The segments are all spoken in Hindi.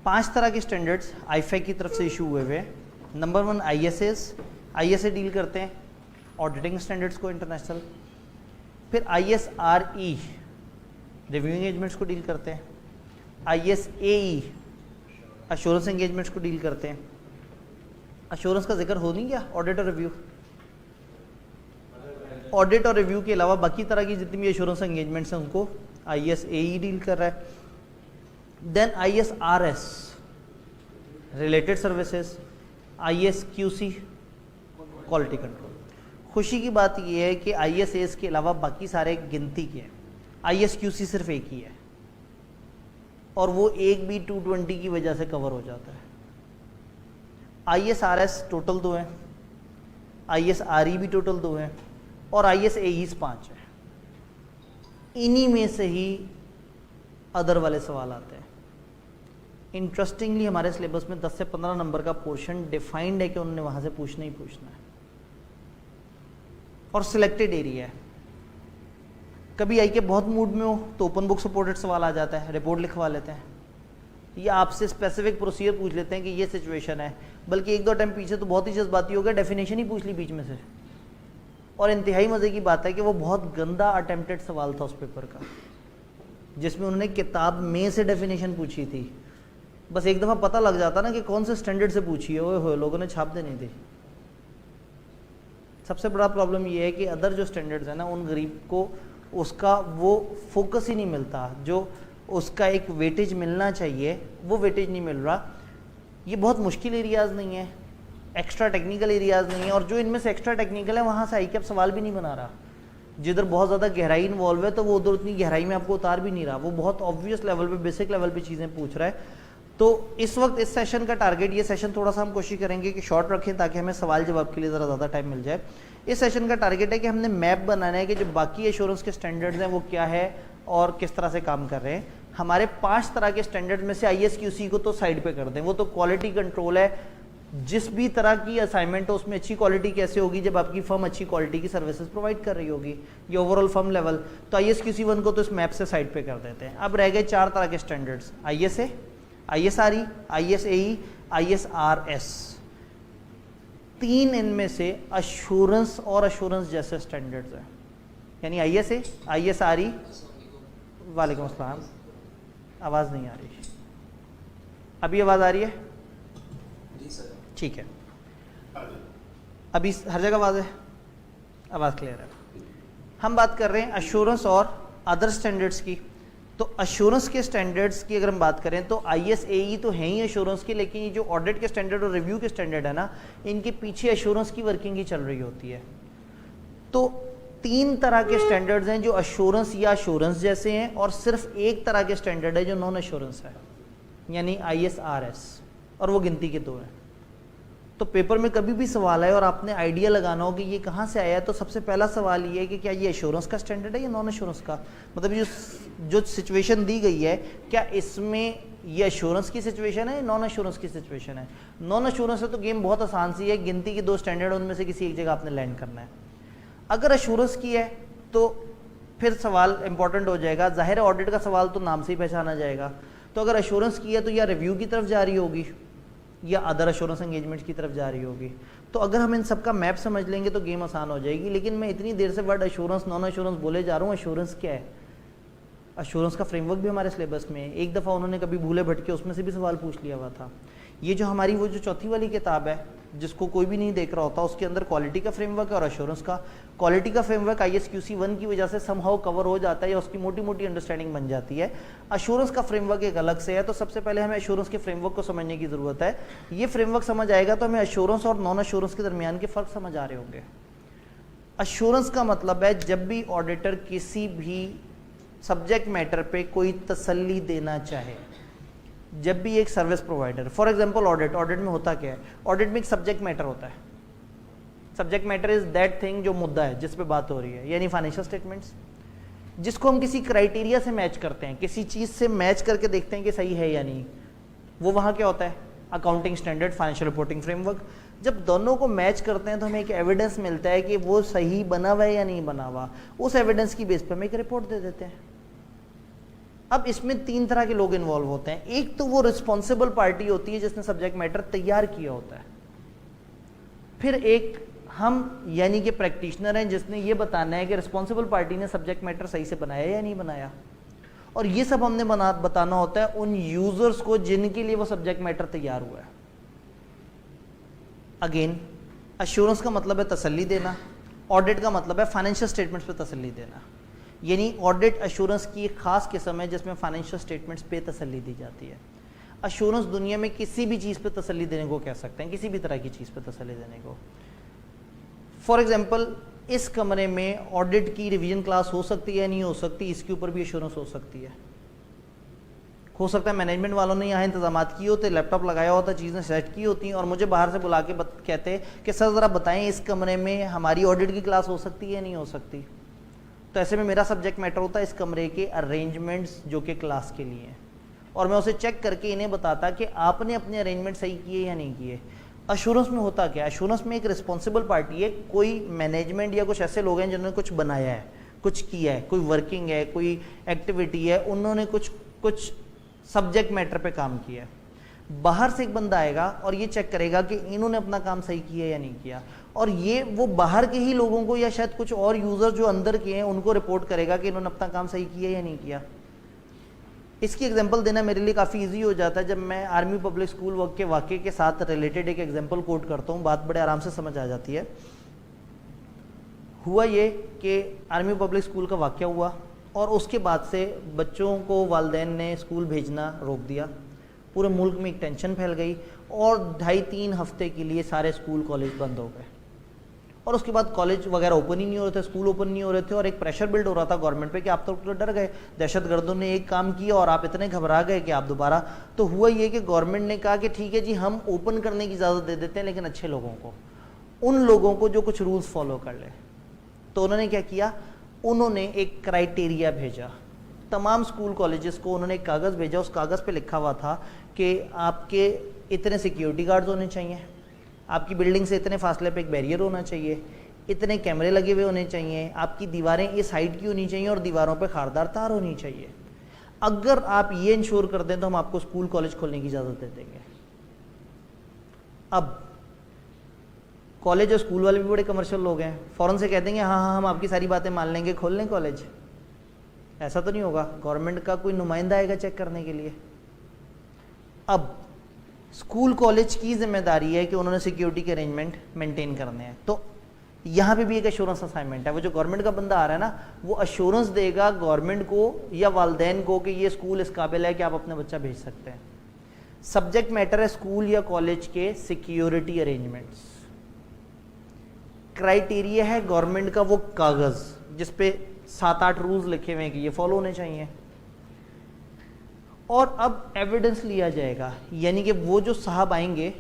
5 तरह के स्टैंडर्ड्स आईफैक की तरफ से इशू हुए हुए हैं। नंबर 1 ISA डील करते हैं ऑडिटिंग स्टैंडर्ड्स को इंटरनेशनल। फिर ISRE रिव्यू एंगेजमेंट्स को डील करते हैं। ISAE अश्योरेंस एंगेजमेंट्स को डील करते हैं। अश्योरेंस का जिक्र हो नहीं गया, ऑडिट और रिव्यू। ऑडिट और रिव्यू के अलावा बाकी तरह की जितनी भी एश्योरेंस एंगेजमेंट्स हैं उनको ISAE डील कर रहा है। Then ISRS related services, ISQC quality control. खुशी की बात यह है कि ISAs के अलावा बाकी सारे गिनती के हैं, ISQC सिर्फ एक ही है और वो एक भी 220 की वजह से कवर हो जाता है। ISRS टोटल 2 हैं, ISRE भी टोटल 2 हैं और ISAEs 5 है। इन्हीं में से ही अदर वाले सवाल आते हैं। इंटरेस्टिंगली हमारे सिलेबस में 10 से 15 नंबर का पोर्शन डिफाइंड है कि उन्होंने वहां से पूछना ही पूछना है और सिलेक्टेड एरिया है। कभी आई के बहुत मूड में हो तो ओपन बुक सपोर्टेड सवाल आ जाता है, रिपोर्ट लिखवा लेते हैं या आपसे स्पेसिफिक प्रोसीजर पूछ लेते हैं कि ये सिचुएशन है, बल्कि 1-2 टाइम पीछे तो बहुत ही जज्बाती हो गया, डेफिनेशन ही पूछ ली बीच में से। और इंतहाई मजे की बात है कि वो बहुत गंदा अटेम्प्टेड सवाल था उस पेपर का, जिसमें उन्होंने किताब में से डेफिनेशन पूछी थी। बस एक दफ़ा पता लग जाता ना कि कौन से स्टैंडर्ड से पूछी है, ओए होए लोगों ने छाप देनी थी। सबसे बड़ा प्रॉब्लम ये है कि अदर जो स्टैंडर्ड्स हैं ना, उन गरीब को उसका वो फोकस ही नहीं मिलता, जो उसका एक वेटेज मिलना चाहिए वो वेटेज नहीं मिल रहा। ये बहुत मुश्किल एरियाज़ नहीं है, एक्स्ट्रा टेक्निकल एरियाज़ नहीं है, और जो इनमें से एक्स्ट्रा टेक्निकल है वहाँ से ICAP सवाल भी नहीं बना रहा। जिधर बहुत ज़्यादा गहराई इन्वॉल्व है तो वो उधर उतनी गहराई में आपको उतार भी नहीं रहा, वो बहुत ऑब्वियस लेवल पे, बेसिक लेवल पे चीज़ें पूछ रहा है। तो इस वक्त इस सेशन का टारगेट, ये सेशन थोड़ा सा हम कोशिश करेंगे कि शॉर्ट रखें ताकि हमें सवाल जवाब के लिए ज़रा ज़्यादा टाइम मिल जाए। इस सेशन का टारगेट है कि हमने मैप बनाना है कि जो बाकी एश्योरेंस के स्टैंडर्ड्स हैं वो क्या है और किस तरह से काम कर रहे हैं। हमारे 5 तरह के स्टैंडर्ड में से ISQC को तो साइड पे कर दें, वो तो क्वालिटी कंट्रोल है। जिस भी तरह की असाइनमेंट हो उसमें अच्छी क्वालिटी कैसे होगी, जब आपकी फर्म अच्छी क्वालिटी की सर्विसेज प्रोवाइड कर रही होगी, ये ओवरऑल फर्म लेवल। तो ISQC 1 को तो इस मैप से साइड पे कर देते हैं। अब रह गए 4 तरह के standards, ISA, ISRE, ISAE, ISRS। 3 इनमें से अश्योरेंस और अश्योरेंस जैसे स्टैंडर्ड्स हैं, यानी ISA, ISRE। वालेकुम अस्सलाम, आवाज़ नहीं आ रही, अभी आवाज़ आ रही है? ठीक है, अभी हर जगह आवाज़ है, आवाज़ क्लियर है। हम बात कर रहे हैं अश्योरेंस और अदर स्टैंडर्ड्स की। तो अश्योरेंस के स्टैंडर्ड्स की अगर हम बात करें तो ISAE तो है ही अश्योरेंस के, लेकिन ये जो ऑडिट के स्टैंडर्ड और रिव्यू के स्टैंडर्ड है ना, इनके पीछे अश्योरेंस की वर्किंग ही चल रही होती है। तो 3 तरह के स्टैंडर्ड्स हैं जो अश्योरेंस या अश्योरेंस जैसे हैं, और सिर्फ एक तरह के स्टैंडर्ड है जो नॉन अश्योरेंस है, यानी ISRS, और वो गिनती के 2 हैं। तो पेपर में कभी भी सवाल आए और आपने आइडिया लगाना हो कि ये कहाँ से आया है, तो सबसे पहला सवाल ये है कि क्या ये एश्योरेंस का स्टैंडर्ड है या नॉन एश्योरेंस का। मतलब जो सिचुएशन दी गई है, क्या इसमें ये एश्योरेंस की सिचुएशन है या नॉन एश्योरेंस की सिचुएशन है। नॉन एश्योरेंस है तो गेम बहुत आसान सी है, गिनती के 2 स्टैंडर्ड, उनमें से किसी एक जगह आपने लैंड करना है। अगर एश्योरेंस की है तो फिर सवाल इंपॉर्टेंट हो जाएगा, जाहिर है ऑडिट का सवाल तो नाम से ही पहचाना जाएगा। तो अगर एश्योरेंस की है तो या रिव्यू की तरफ जा रही होगी या अदर एश्योरेंस एंगेजमेंट की तरफ जा रही होगी। तो अगर हम इन सब का मैप समझ लेंगे तो गेम आसान हो जाएगी। लेकिन मैं इतनी देर से वर्ड एश्योरेंस नॉन एश्योरेंस बोले जा रहा हूँ, एश्योरेंस क्या है। एश्योरेंस का फ्रेमवर्क भी हमारे सिलेबस में है, एक दफ़ा उन्होंने कभी भूले भटके उसमें से भी सवाल पूछ लिया हुआ था। ये जो हमारी वो जो चौथी वाली किताब है जिसको कोई भी नहीं देख रहा होता, उसके अंदर क्वालिटी का फ्रेमवर्क है और एश्योरेंस का। क्वालिटी का फ्रेमवर्क ISQC 1 की वजह से समहाउ कवर हो जाता है या उसकी मोटी मोटी अंडरस्टैंडिंग बन जाती है। एश्योरेंस का फ्रेमवर्क एक अलग से है। तो सबसे पहले हमें एश्योरेंस के फ्रेमवर्क को समझने की ज़रूरत है। ये फ्रेमवर्क समझ आएगा तो हमें एश्योरेंस और नॉन एश्योरेंस के दरमियान के फ़र्क समझ आ रहे होंगे। एश्योरेंस का मतलब है जब भी ऑडिटर किसी भी सब्जेक्ट मैटर पे कोई तसल्ली देना चाहे, जब भी एक service provider, for example audit में होता क्या है, ऑडिट में एक सब्जेक्ट मैटर होता है। Subject matter is that thing, जो मुद्दा है जिस पे बात हो रही है, यानी फाइनेंशियल स्टेटमेंट्स, जिसको हम किसी क्राइटेरिया से मैच करते हैं, किसी चीज़ से मैच करके देखते हैं कि सही है या नहीं। वो वहाँ क्या होता है, accounting standard, financial reporting framework. जब दोनों को मैच करते हैं तो हमें एक एविडेंस मिलता है कि वो सही बना हुआ है या नहीं बना हुआ। उस एविडेंस की बेस पर हम एक रिपोर्ट दे देते हैं। अब इसमें 3 तरह के लोग इन्वॉल्व होते हैं। एक तो वो रिस्पॉन्सिबल पार्टी होती है जिसने सब्जेक्ट मैटर तैयार किया होता है, फिर एक हम यानी कि प्रैक्टिशनर हैं जिसने ये बताना है कि रिस्पॉन्सिबल पार्टी ने सब्जेक्ट मैटर सही से बनाया या नहीं बनाया, और ये सब हमने बताना होता है उन यूजर्स को जिनके लिए वो सब्जेक्ट मैटर तैयार हुआ है। अगेन, अश्योरेंस का मतलब है तसल्ली देना, ऑडिट का मतलब है फाइनेंशियल स्टेटमेंट्स पे तसल्ली देना। यानी ऑडिट अश्योरेंस की एक खास किस्म है जिसमें फाइनेंशियल स्टेटमेंट्स पे तसल्ली दी जाती है। अश्योरेंस दुनिया में किसी भी चीज़ पे तसल्ली देने को कह सकते हैं, किसी भी तरह की चीज़ पे तसल्ली देने को। फॉर एग्जाम्पल, इस कमरे में ऑडिट की रिवीजन क्लास हो सकती है नहीं हो सकती, इसके ऊपर भी एश्योरेंस हो सकती है। हो सकता है मैनेजमेंट वालों ने यहाँ इंतजाम किए होते, लैपटॉप लगाया होता, चीज़ें सेट की होती हैं, और मुझे बाहर से बुला के कहते हैं कि सर ज़रा बताएं इस कमरे में हमारी ऑडिट की क्लास हो सकती है नहीं हो सकती। तो ऐसे में मेरा सब्जेक्ट मैटर होता है इस कमरे के अरेंजमेंट्स जो कि क्लास के लिए हैं, और मैं उसे चेक करके इन्हें बताता कि आपने अपने अरेंजमेंट सही किए या नहीं किए। अश्योरेंस में होता क्या है? अश्योरेंस में एक रिस्पॉन्सिबल पार्टी है, कोई मैनेजमेंट या कुछ ऐसे लोग हैं जिन्होंने कुछ बनाया है, कुछ किया है, कोई वर्किंग है, कोई एक्टिविटी है, उन्होंने कुछ सब्जेक्ट मैटर पे काम किया है। बाहर से एक बंदा आएगा और ये चेक करेगा कि इन्होंने अपना काम सही किया या नहीं किया, और ये वो बाहर के ही लोगों को या शायद कुछ और यूजर जो अंदर के हैं उनको रिपोर्ट करेगा कि इन्होंने अपना काम सही किया या नहीं किया। इसकी एग्जांपल देना मेरे लिए काफ़ी इजी हो जाता है जब मैं आर्मी पब्लिक स्कूल वर्क के वाक़े के साथ रिलेटेड एक एग्जांपल कोट करता हूँ, बात बड़े आराम से समझ आ जाती है। हुआ ये कि आर्मी पब्लिक स्कूल का वाक़या हुआ और उसके बाद से बच्चों को वालिदैन ने स्कूल भेजना रोक दिया। पूरे मुल्क में एक टेंशन फैल गई और 2.5-3 हफ्ते के लिए सारे स्कूल कॉलेज बंद हो गए, और उसके बाद कॉलेज वगैरह ओपन ही नहीं हो रहे थे, स्कूल ओपन नहीं हो रहे थे, और एक प्रेशर बिल्ड हो रहा था गवर्नमेंट पे कि आप तो डर गए, दहशतगर्दों ने एक काम किया और आप इतने घबरा गए कि आप दोबारा। तो हुआ ये कि गवर्नमेंट ने कहा कि ठीक है जी, हम ओपन करने की इजाज़त दे देते हैं, लेकिन अच्छे लोगों को, उन लोगों को जो कुछ रूल्स फॉलो कर ले। तो उन्होंने क्या किया, उन्होंने एक क्राइटेरिया भेजा तमाम स्कूल कॉलेजेस को। उन्होंने एक कागज़ भेजा, उस कागज़ पे लिखा हुआ था कि आपके इतने सिक्योरिटी गार्ड्स होने चाहिए, आपकी बिल्डिंग से इतने फासले पे एक बैरियर होना चाहिए, इतने कैमरे लगे हुए होने चाहिए, आपकी दीवारें इस हाइट की होनी चाहिए और दीवारों पे खारदार तार होनी चाहिए। अगर आप ये इंश्योर कर दें तो हम आपको स्कूल कॉलेज खोलने की इजाज़त दे देंगे। अब कॉलेज और स्कूल वाले भी बड़े कमर्शियल लोग हैं, फ़ौरन से कह देंगे हाँ हाँ हम आपकी सारी बातें मान लेंगे, खोल लें कॉलेज। ऐसा तो नहीं होगा, गवर्नमेंट का कोई नुमाइंदा आएगा चेक करने के लिए। अब स्कूल कॉलेज की जिम्मेदारी है कि उन्होंने सिक्योरिटी के अरेंजमेंट मेंटेन करने हैं। तो यहाँ पे भी एक एश्योरेंस असाइनमेंट है। वो जो गवर्नमेंट का बंदा आ रहा है ना, वो एश्योरेंस देगा गवर्नमेंट को या वालिदैन को कि ये स्कूल इस काबिल है कि आप अपना बच्चा भेज सकते हैं। सब्जेक्ट मैटर है स्कूल या कॉलेज के सिक्योरिटी अरेंजमेंट्स। क्राइटेरिया है गवर्नमेंट का वो कागज़ जिसपे 7-8 रूल्स लिखे हुए हैं कि ये फॉलो होने चाहिए। और अब एविडेंस लिया जाएगा, यानी कि वो जो साहब आएंगे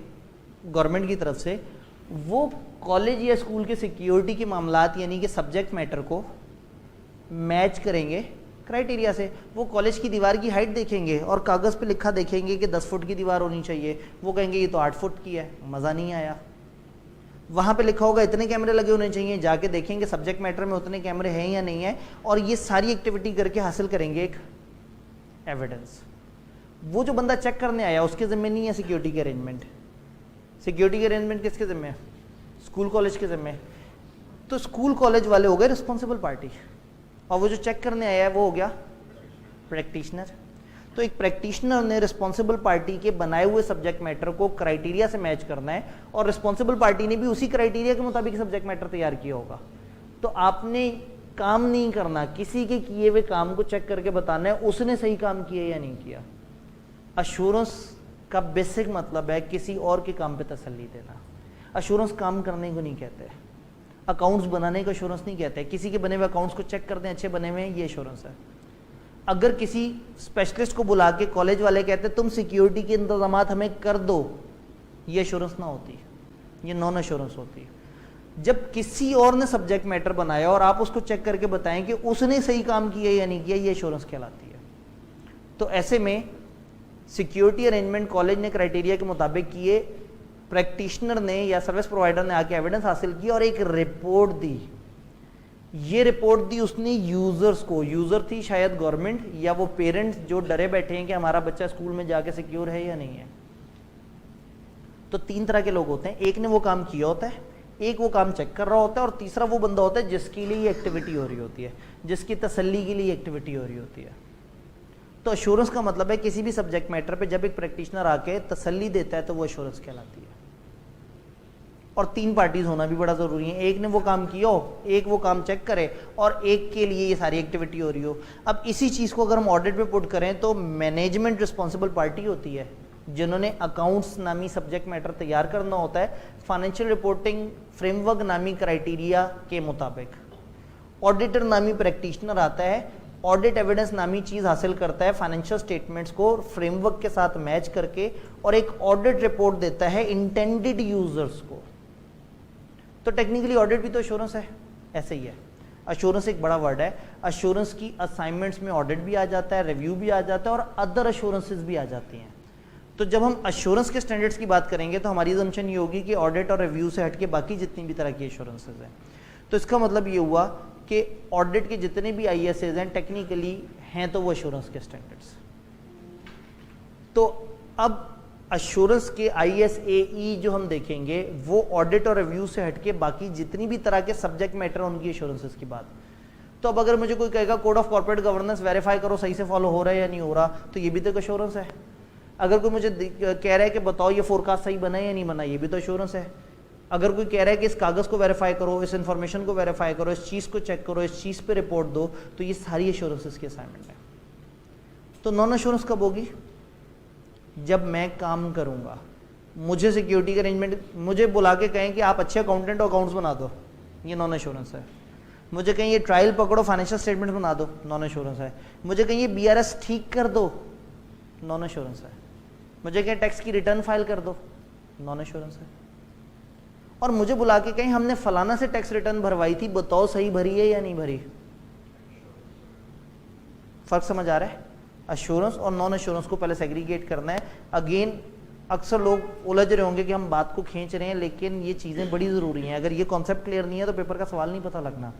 गवर्नमेंट की तरफ से, वो कॉलेज या स्कूल के सिक्योरिटी के मामलात यानी कि सब्जेक्ट मैटर को मैच करेंगे क्राइटेरिया से। वो कॉलेज की दीवार की हाइट देखेंगे और कागज़ पे लिखा देखेंगे कि 10 फुट की दीवार होनी चाहिए, वो कहेंगे ये तो 8 फुट की है, मज़ा नहीं आया। वहाँ पे लिखा होगा इतने कैमरे लगे होने चाहिए, जाके देखेंगे सब्जेक्ट मैटर में उतने कैमरे हैं या नहीं है, और ये सारी एक्टिविटी करके हासिल करेंगे एक एविडेंस। वो जो बंदा चेक करने आया उसके ज़िम्मे नहीं है सिक्योरिटी के अरेंजमेंट। सिक्योरिटी के अरेंजमेंट किसके ज़िम्मे? स्कूल कॉलेज के ज़िम्मे। तो स्कूल कॉलेज वाले हो गए रिस्पॉन्सिबल पार्टी, और वो जो चेक करने आया है वो हो गया प्रैक्टिशनर। तो एक प्रैक्टिशनर ने रिस्पॉन्सिबल पार्टी के बनाए हुए सब्जेक्ट मैटर को क्राइटेरिया से मैच करना है, और रिस्पॉन्सिबल पार्टी ने भी उसी क्राइटेरिया के मुताबिक सब्जेक्ट मैटर तैयार किया होगा। तो आपने काम नहीं करना, किसी के किए हुए काम को चेक करके बताना है उसने सही काम किया या नहीं किया। अश्योरेंस का बेसिक मतलब है किसी और के काम पे तसल्ली देना। अश्योरेंस काम करने को नहीं कहते, अकाउंट्स बनाने का अश्योरेंस नहीं कहते। किसी के बने हुए अकाउंट्स को चेक करते हैं अच्छे बने हुए हैं, ये अश्योरेंस है। अगर किसी स्पेशलिस्ट को बुला के कॉलेज वाले कहते तुम सिक्योरिटी के इंतजामात हमें कर दो, ये अश्योरेंस ना होती, ये नॉन अश्योरेंस होती। जब किसी और ने सब्जेक्ट मैटर बनाया और आप उसको चेक करके बताएं कि उसने सही काम किया या नहीं किया, ये अश्योरेंस कहलाती है। तो ऐसे में सिक्योरिटी अरेंजमेंट कॉलेज ने क्राइटेरिया के मुताबिक किए, प्रैक्टिशनर ने या सर्विस प्रोवाइडर ने आके एविडेंस हासिल किया और एक रिपोर्ट दी ये रिपोर्ट दी उसने यूजर्स को, यूजर थी शायद गवर्नमेंट या वो पेरेंट्स जो डरे बैठे हैं कि हमारा बच्चा स्कूल में जाके सिक्योर है या नहीं है। तो 3 तरह के लोग होते हैं, एक ने वो काम किया होता है, एक वो काम चेक कर रहा होता है, और तीसरा वो बंदा होता है जिसके लिए ये एक्टिविटी हो रही होती है, जिसकी तसल्ली के लिए एक्टिविटी हो रही होती है। तो अश्योरेंस का मतलब है किसी भी सब्जेक्ट मैटर पे जब एक प्रैक्टिशनर आके तसल्ली देता है तो वो अश्योरेंस कहलाती है। और 3 पार्टीज होना भी बड़ा जरूरी है, एक ने वो काम किया हो, एक वो काम चेक करे, और एक के लिए ये सारी एक्टिविटी हो रही हो। अब इसी चीज को अगर हम ऑडिट पे पुट करें तो मैनेजमेंट रिस्पॉन्सिबल पार्टी होती है, जिन्होंने अकाउंट्स नामी सब्जेक्ट मैटर तैयार करना होता है फाइनेंशियल रिपोर्टिंग फ्रेमवर्क नामी क्राइटेरिया के मुताबिक। ऑडिटर नामी प्रैक्टिशनर आता है, ऑडिट एविडेंस नामी चीज हासिल करता है, फाइनेंशियल स्टेटमेंट्स को फ्रेमवर्क के साथ मैच करके, और एक ऑडिट रिपोर्ट देता है इंटेंडेड यूजर्स को। तो टेक्निकली ऑडिट भी तो अश्योरेंस है, ऐसे ही है। अश्योरेंस एक बड़ा वर्ड है, अश्योरेंस की असाइनमेंट्स में ऑडिट भी आ जाता है, रिव्यू भी आ जाता है, और अदर अश्योरेंसेस भी आ जाती हैं। तो जब हम अश्योरेंस के स्टैंडर्ड्स की बात करेंगे तो हमारी असम्पशन ये होगी कि ऑडिट और रिव्यू से हटके बाकी जितनी भी तरह की अश्योरेंसेस हैं। तो इसका मतलब ये हुआ कि ऑडिट के जितने भी ISAs हैं टेक्निकली हैं तो वो अश्योरेंस के स्टैंडर्ड्स। तो अब अश्योरेंस के ISAE जो हम देखेंगे वो ऑडिट और रिव्यू से हटके बाकी जितनी भी तरह के सब्जेक्ट मैटर उनकी अश्योरेंसेस की बात। तो अब अगर मुझे कोई कहेगा code of corporate governance verify करो सही से फॉलो हो रहा है या नहीं हो रहा, तो ये भी तो अश्योरेंस है। अगर कोई मुझे कह रहा है कि बताओ ये फोरकास्ट सही बना है या नहीं बना, ये भी तो अश्योरेंस है। अगर कोई कह रहा है कि इस कागज को वेरीफाई करो, इस इंफॉर्मेशन को वेरीफाई करो, इस चीज को चेक करो, इस चीज पे रिपोर्ट दो, तो ये सारी अश्योरेंसेस की असाइनमेंट है। तो नॉन अश्योरेंस कब होगी? जब मैं काम करूंगा, मुझे सिक्योरिटी का अरेंजमेंट, मुझे बुला के कहें कि आप अच्छे अकाउंटेंट हो अकाउंट्स बना दो, ये नॉन अश्योरेंस है। मुझे कहें ये ट्रायल पकड़ो फाइनेंशियल स्टेटमेंट बना दो, नॉन अश्योरेंस है। मुझे कहें ये BRS ठीक कर दो, नॉन अश्योरेंस है। मुझे कहें टैक्स की रिटर्न फाइल कर दो, नॉन अश्योरेंस है। और मुझे बुला के कहें हमने फलाना से टैक्स रिटर्न भरवाई थी, बताओ सही भरी है या नहीं भरी। फर्क समझ आ रहा है? अश्योरेंस और नॉन अश्योरेंस को पहले सेग्रीगेट करना है। अगेन अक्सर लोग उलझ रहे होंगे कि हम बात को खींच रहे हैं, लेकिन ये चीज़ें बड़ी ज़रूरी हैं। अगर ये कॉन्सेप्ट क्लियर नहीं है तो पेपर का सवाल नहीं पता लगना।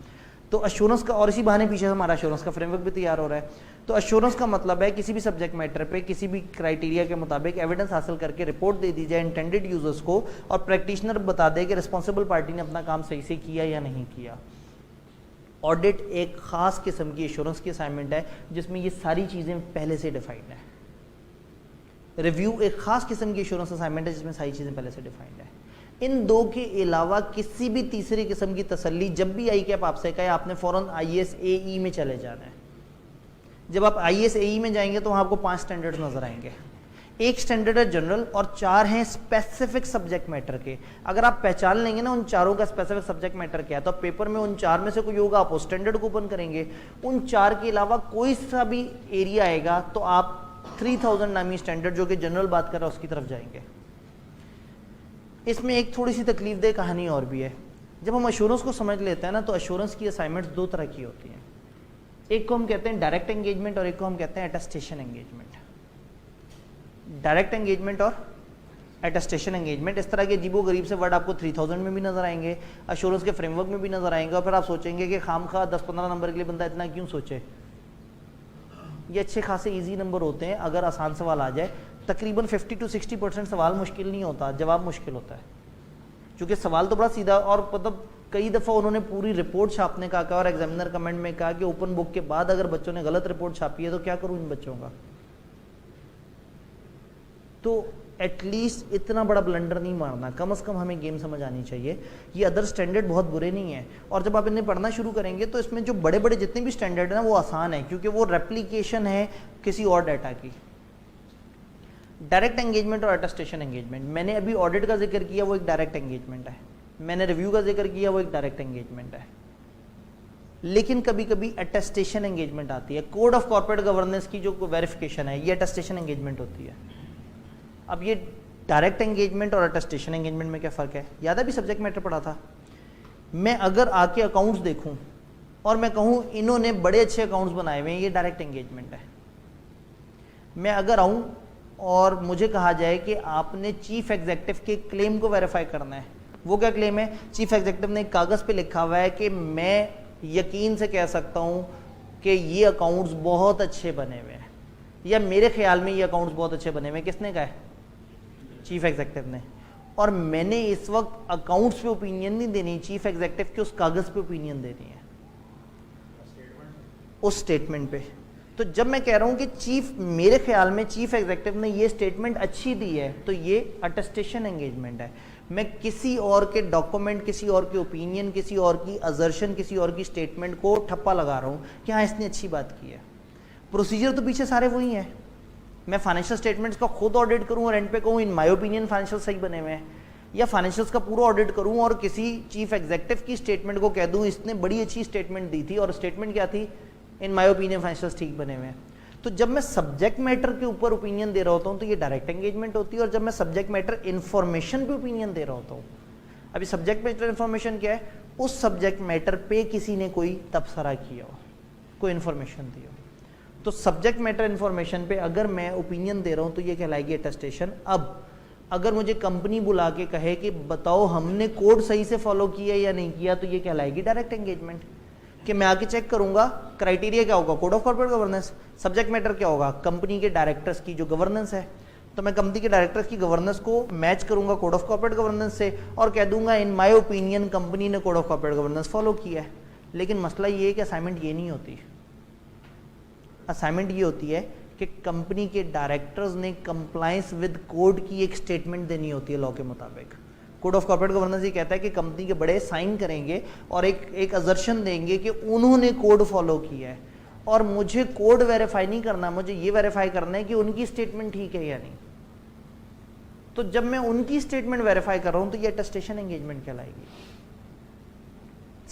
तो अश्योरेंस का, और इसी बहाने पीछे हमारा अश्योरेंस का फ्रेमवर्क भी तैयार हो रहा है। तो अश्योरेंस का मतलब है किसी भी सब्जेक्ट मैटर पे किसी भी क्राइटेरिया के मुताबिक एविडेंस हासिल करके रिपोर्ट दे दी जाए इंटेंडेड यूजर्स को, और प्रैक्टिशनर बता दे कि रिस्पॉन्सिबल पार्टी ने अपना काम सही से किया या नहीं किया। ऑडिट एक खास किस्म की एश्योरेंस की असाइनमेंट है जिसमें ये सारी चीज़ें पहले से डिफाइंड है। रिव्यू एक खास किस्म की एश्योरेंस असाइनमेंट है जिसमें सारी चीज़ें पहले से डिफाइंड है। इन दो के अलावा किसी भी तीसरी किस्म की तसल्ली जब भी आई कि आप आपसे कहे आपने फौरन ISAE में चले जाना है। जब आप ISAE में जाएंगे तो वहाँ आपको 5 स्टैंडर्ड्स नजर आएंगे। एक स्टैंडर्ड है जनरल और 4 हैं स्पेसिफिक सब्जेक्ट मैटर के। अगर आप पहचान लेंगे ना उन चारों का स्पेसिफिक सब्जेक्ट मैटर क्या है, तो पेपर में उन 4 में से कोई होगा आप उस स्टैंडर्ड को ओपन करेंगे। उन 4 के अलावा कोई सा भी एरिया आएगा तो आप 3000 नामी स्टैंडर्ड जो कि जनरल बात कर रहा है उसकी तरफ जाएंगे। इसमें एक थोड़ी सी तकलीफदेह कहानी और भी है। जब हम अश्योरेंस को समझ लेते हैं ना तो अश्योरेंस की असाइनमेंट्स 2 तरह की होती हैं। एक को हम कहते हैं डायरेक्ट एंगेजमेंट और एक को हम कहते हैं अटेस्टेशन एंगेजमेंट। डायरेक्ट एंगेजमेंट और अटेस्टेशन एंगेजमेंट, इस तरह के अजीबो गरीब से वर्ड आपको 3000 में भी नजर आएंगे, अश्योरेंस के फ्रेमवर्क में भी नजर आएंगे, और फिर आप सोचेंगे कि खामखा 10-15 नंबर के लिए बंदा इतना क्यों सोचे। ये अच्छे खासे इजी नंबर होते हैं अगर आसान सवाल आ जाए। तकरीबन 50 to 60% सवाल मुश्किल नहीं होता, जवाब मुश्किल होता है, क्योंकि सवाल तो बड़ा सीधा। और मतलब कई दफ़ा उन्होंने पूरी रिपोर्ट छापने का कहा और एग्जामिनर कमेंट में कहा कि ओपन बुक के बाद अगर बच्चों ने गलत रिपोर्ट छापी है तो क्या करूं इन बच्चों का। तो एटलीस्ट इतना बड़ा ब्लंडर नहीं मारना, कम से कम हमें गेम समझ आनी चाहिए। ये अदर स्टैंडर्ड बहुत बुरे नहीं है, और जब आप इन्हें पढ़ना शुरू करेंगे तो इसमें जो बड़े बड़े जितने भी स्टैंडर्ड हैं वो आसान है, क्योंकि वो रेप्लिकेशन है किसी और डाटा की। डायरेक्ट एंगेजमेंट और अटेस्टेशन एंगेजमेंट, मैंने अभी ऑडिट का जिक्र किया, वो एक डायरेक्ट एंगेजमेंट है। मैंने रिव्यू का जिक्र किया, वो एक डायरेक्ट एंगेजमेंट है। लेकिन कभी कभी अटेस्टेशन एंगेजमेंट आती है। कोड ऑफ कॉर्पोरेट गवर्नेंस की जो वेरिफिकेशन है ये अटेस्टेशन एंगेजमेंट होती है। अब ये डायरेक्ट एंगेजमेंट और अटेस्टेशन एंगेजमेंट में क्या फ़र्क है? याद है भी सब्जेक्ट मैटर पढ़ा था। मैं अगर आके अकाउंट्स देखूं और मैं कहूं इन्होंने बड़े अच्छे अकाउंट्स बनाए हुए हैं, ये डायरेक्ट एंगेजमेंट है। मैं अगर आऊं और मुझे कहा जाए कि आपने चीफ एग्जीक्यूटिव के क्लेम को वेरीफाई करना है, वो क्या क्लेम है? चीफ एग्जीक्यूटिव ने एक कागज़ पे लिखा हुआ है कि मैं यकीन से कह सकता हूँ कि ये अकाउंट्स बहुत अच्छे बने हुए हैं, या मेरे ख्याल में ये अकाउंट्स बहुत अच्छे बने हुए हैं। किसने कहा है? चीफ एग्जीक्यूटिव ने। और मैंने इस वक्त अकाउंट्स पे ओपिनियन नहीं देनी, चीफ एग्जीक्यूटिव के उस कागज़ पे ओपिनियन देनी है, उस स्टेटमेंट पे। तो जब मैं कह रहा हूं कि चीफ, मेरे ख्याल में चीफ एग्जीक्यूटिव ने ये स्टेटमेंट अच्छी दी है, तो ये अटेस्टेशन एंगेजमेंट है। मैं किसी और के डॉक्यूमेंट, किसी और के ओपिनियन, किसी और की अजर्शन, किसी और की स्टेटमेंट को ठप्पा लगा रहा हूं कि हाँ इसने अच्छी बात की है। प्रोसीजर तो पीछे सारे वही हैं। मैं फाइनेंशियल स्टेटमेंट्स का खुद ऑडिट करूं और एंड पे कहूं इन माय ओपिनियन फाइनेंशियल सही बने हुए हैं, या फाइनेंशियल्स का पूरा ऑडिट करूं और किसी चीफ एग्जीक्यूटिव की स्टेटमेंट को कह दूं इसने बड़ी अच्छी स्टेटमेंट दी थी और स्टेटमेंट क्या थी? इन माय ओपिनियन फाइनेंशियल्स ठीक बने हुए हैं। तो जब मैं सब्जेक्ट मैटर के ऊपर ओपिनियन दे रहा होता हूं तो ये डायरेक्ट एंगेजमेंट होती है, और जब मैं सब्जेक्ट मैटर इन्फॉर्मेशन पे ओपिनियन दे रहा होता हूं, अभी सब्जेक्ट मैटर इन्फॉर्मेशन क्या है? उस सब्जेक्ट मैटर पे किसी ने कोई तबसरा किया हो, कोई इन्फॉर्मेशन दी हो, तो सब्जेक्ट मैटर इन्फॉर्मेशन पे अगर मैं ओपिनियन दे रहा हूं तो ये कहलाएगी अटेस्टेशन। अब अगर मुझे कंपनी बुला के कहे कि बताओ हमने कोड सही से फॉलो किया या नहीं किया, तो ये कहलाएगी डायरेक्ट एंगेजमेंट, कि मैं आके चेक करूंगा क्राइटेरिया क्या होगा? Code of corporate governance. Subject matter क्या होगा? कंपनी के डायरेक्टर्स की जो गवर्नेंस है, तो मैं कंपनी के डायरेक्टर्स की गवर्नेंस को मैच करूंगा कोड ऑफ कॉर्पोरेट गवर्नेंस से और कह दूंगा इन माय ओपिनियन कंपनी ने code of corporate governance follow किया है। लेकिन मसला ये है कि असाइनमेंट ये नहीं होती। असाइनमेंट ये होती है कि कंपनी के डायरेक्टर्स ने कंप्लायंस विद कोड की एक स्टेटमेंट देनी होती है लॉ के मुताबिक। कोड ऑफ कॉर्पोरेट गवर्नेंस ये कहता है कि कंपनी के बड़े साइन करेंगे और एक अजर्शन देंगे कि उन्होंने कोड फॉलो किया है, और मुझे कोड वेरीफाई नहीं करना, मुझे ये वेरीफाई करना है कि उनकी स्टेटमेंट ठीक है या नहीं। तो जब मैं उनकी स्टेटमेंट वेरीफाई कर रहा हूं तो ये अटेस्टेशन एंगेजमेंट कहलाएगी।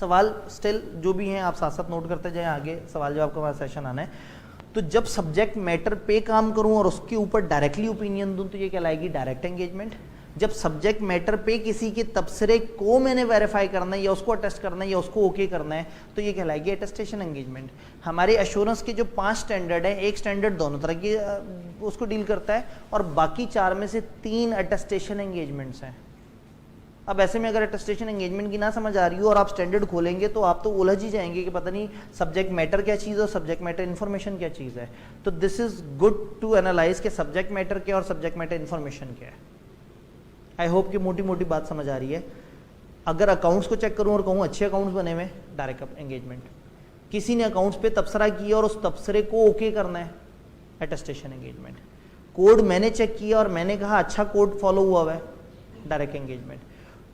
सवाल स्टिल जो भी हैं आप साथ साथ नोट करते जाएं, आगे सवाल जवाब का हमारा सेशन आना है। तो जब सब्जेक्ट मैटर पे काम करूं और उसके ऊपर डायरेक्टली ओपिनियन दूं तो ये कहलाएगी डायरेक्ट एंगेजमेंट। जब सब्जेक्ट मैटर पे किसी के तबसरे को मैंने वेरीफाई करना है या उसको अटेस्ट करना है या उसको ओके करना है तो ये कहलाएगी अटेस्टेशन एंगेजमेंट। हमारे एश्योरेंस के जो 5 स्टैंडर्ड है, एक स्टैंडर्ड दोनों तरह की उसको डील करता है और बाकी 4 में से 3 अटेस्टेशन एंगेजमेंट्स हैं। अब ऐसे में अगर अटेस्टेशन एंगेजमेंट की ना समझ आ रही हो और आप स्टैंडर्ड खोलेंगे तो आप तो उलझ ही जाएंगे कि पता नहीं सब्जेक्ट मैटर क्या चीज़ है और सब्जेक्ट मैटर इन्फॉर्मेशन क्या चीज़ है। तो this is good to analyse कि सब्जेक्ट मैटर क्या और सब्जेक्ट मैटर इन्फॉर्मेशन क्या है। आई होप कि मोटी मोटी बात समझ आ रही है। अगर अकाउंट्स को चेक करूं और कहूं अच्छे अकाउंट्स बने हुए, डायरेक्ट एंगेजमेंट। किसी ने अकाउंट्स पे तबसरा किया और उस तबसरे को ओके करना है, अटेस्टेशन एंगेजमेंट। कोड मैंने चेक किया और मैंने कहा अच्छा कोड फॉलो हुआ है, डायरेक्ट एंगेजमेंट।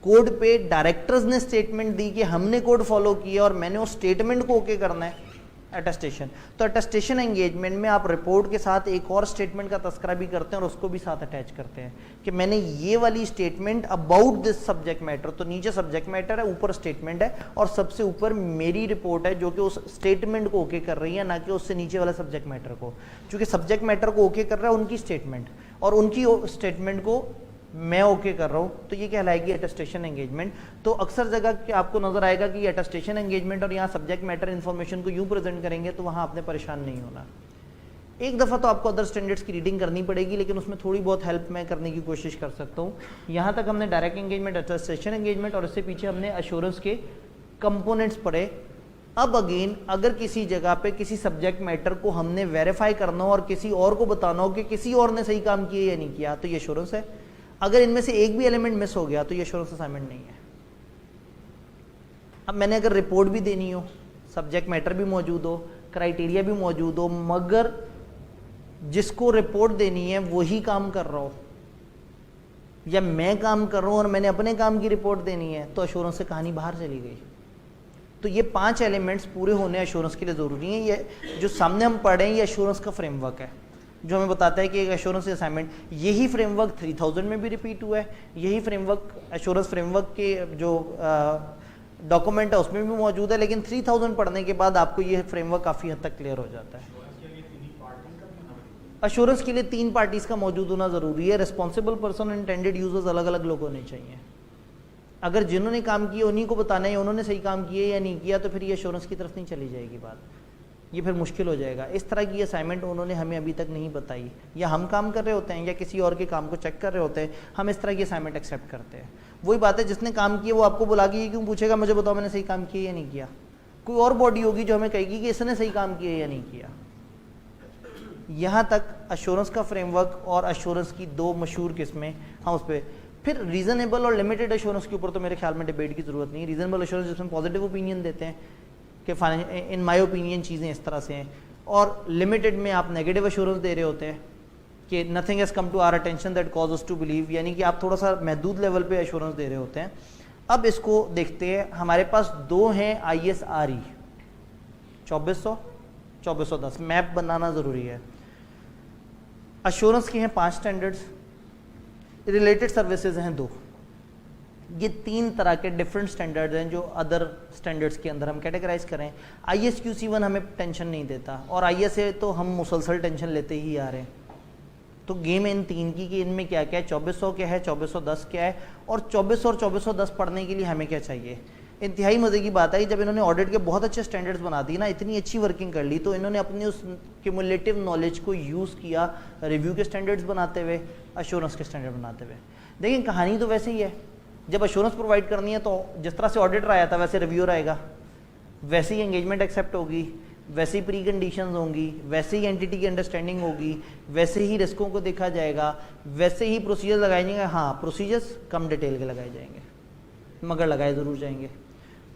कोड पे डायरेक्टर्स ने स्टेटमेंट दी कि हमने कोड फॉलो किया और मैंने उस स्टेटमेंट को ओके करना है, अटेस्टेशन। तो अटेस्टेशन एंगेजमेंट में आप रिपोर्ट के साथ एक और स्टेटमेंट का तस्करा भी करते हैं और उसको भी साथ अटैच करते हैं कि मैंने ये वाली statement about this subject matter, तो नीचे सब्जेक्ट मैटर है, ऊपर स्टेटमेंट है और सबसे ऊपर मेरी रिपोर्ट है जो कि उस स्टेटमेंट को ओके कर रही है, ना कि उससे नीचे वाला सब्जेक्ट मैटर को। क्योंकि सब्जेक्ट मैटर को ओके कर रहा है उनकी स्टेटमेंट और उनकी स्टेटमेंट को मैं ओके कर रहा हूं, तो ये कहलाएगी अटेस्टेशन एंगेजमेंट। तो अक्सर जगह आपको नजर आएगा कि अटेस्टेशन एंगेजमेंट और यहाँ सब्जेक्ट मैटर इन्फॉर्मेशन को यूं प्रेजेंट करेंगे तो वहां आपने परेशान नहीं होना। एक दफ़ा तो आपको अदर स्टैंडर्ड्स की रीडिंग करनी पड़ेगी, लेकिन उसमें थोड़ी बहुत हेल्प मैं करने की कोशिश कर सकता हूँ। यहाँ तक हमने डायरेक्ट एंगेजमेंट, अटेस्टेशन एंगेजमेंट और इससे पीछे हमने एश्योरेंस के कंपोनेंट्स पढ़े। अब अगेन अगर किसी जगह पे किसी सब्जेक्ट मैटर को हमने वेरीफाई करना हो और किसी और को बताना हो कि किसी और ने सही काम किया या नहीं किया, तो ये एश्योरेंस है। अगर इनमें से एक भी एलिमेंट मिस हो गया तो ये एश्योरेंस असाइनमेंट नहीं है। अब मैंने अगर रिपोर्ट भी देनी हो, सब्जेक्ट मैटर भी मौजूद हो, क्राइटेरिया भी मौजूद हो, मगर जिसको रिपोर्ट देनी है वही काम कर रहा हो या मैं काम कर रहा हूं और मैंने अपने काम की रिपोर्ट देनी है, तो एश्योरेंस से कहानी बाहर चली गई। तो ये 5 एलिमेंट्स पूरे होने एश्योरेंस के लिए ज़रूरी हैं। ये जो सामने हम पढ़ रहे हैं ये एश्योरेंस का फ्रेमवर्क है जो हमें बताता है कि एक एश्योरेंस असाइनमेंट, यही फ्रेमवर्क 3000 में भी रिपीट हुआ है, यही फ्रेमवर्क एश्योरेंस फ्रेमवर्क के जो डॉक्यूमेंट है उसमें भी मौजूद है, लेकिन 3000 पढ़ने के बाद आपको ये फ्रेमवर्क काफ़ी हद तक क्लियर हो जाता है। एश्योरेंस के लिए 3 पार्टीज का मौजूद होना ज़रूरी है। रिस्पॉन्सिबल पर्सन और इंटेंडेड यूजर्स अलग अलग लोग होने चाहिए। अगर जिन्होंने काम किया उन्हीं को बताना है उन्होंने सही काम किया या नहीं किया, तो फिर ये एश्योरेंस की तरफ नहीं चली जाएगी बात, ये फिर मुश्किल हो जाएगा। इस तरह की असाइनमेंट उन्होंने हमें अभी तक नहीं बताई, या हम काम कर रहे होते हैं या किसी और के काम को चेक कर रहे होते हैं, हम इस तरह की असाइनमेंट एक्सेप्ट करते हैं। वही बात है, जिसने काम किया वो आपको बुला के ये क्यों पूछेगा मुझे बताओ मैंने सही काम किया या नहीं किया। कोई और बॉडी होगी जो हमें कहेगी कि इसने सही काम किया या नहीं किया। यहाँ तक अश्योरेंस का फ्रेमवर्क और अश्योरेंस की दो मशहूर किस्में, हम उस पर फिर रीजनेबल और लिमिटेड अश्योरेंस के ऊपर तो मेरे ख्याल में डिबेट की ज़रूरत नहीं। रीजनेबल अश्योरेंस जिसमें पॉजिटिव ओपिनियन देते हैं कि इन माय ओपिनियन चीज़ें इस तरह से हैं, और लिमिटेड में आप नेगेटिव अश्योरेंस दे रहे होते हैं कि nothing has come to our attention that cause us to believe, यानी कि आप थोड़ा सा महदूद लेवल पे अश्योरेंस दे रहे होते हैं। अब इसको देखते हैं, हमारे पास दो हैं ISRE 2400 2410, मैप बनाना ज़रूरी है। अश्योरेंस के हैं 5 स्टैंडर्ड्स, रिलेटेड सर्विसेज हैं 2। ये 3 तरह के डिफरेंट स्टैंडर्ड्स हैं जो अदर स्टैंडर्ड्स के अंदर हम कैटेगराइज करें। ISQC1 हमें टेंशन नहीं देता, और ISA तो हम मुसलसल टेंशन लेते ही आ रहे हैं। तो गेम इन 3 की कि इनमें क्या क्या है, 2400 क्या है, 2410 क्या है, और 2400 और 2410 पढ़ने के लिए हमें क्या चाहिए। इंतहाई मज़े की बात है जब इन्होंने ऑडिट के बहुत अच्छे स्टैंडर्ड्स बना दिए ना, इतनी अच्छी वर्किंग कर ली, तो इन्होंने अपनी उस क्यूमुलेटिव नॉलेज को यूज़ किया रिव्यू के स्टैंडर्ड्स बनाते हुए, अश्योरेंस के स्टैंडर्ड बनाते हुए। देखिए कहानी तो वैसे ही है, जब अश्योरेंस प्रोवाइड करनी है तो जिस तरह से ऑडिटर आया था वैसे रिव्यूअर आएगा, वैसे ही एंगेजमेंट एक्सेप्ट होगी, वैसे ही प्री कंडीशंस होंगी, वैसे ही एंटिटी की अंडरस्टैंडिंग होगी, वैसे ही रिस्कों को देखा जाएगा, वैसे ही प्रोसीजर लगाए जाएंगे। हाँ, प्रोसीजर्स कम डिटेल के लगाए जाएंगे मगर लगाए ज़रूर जाएंगे।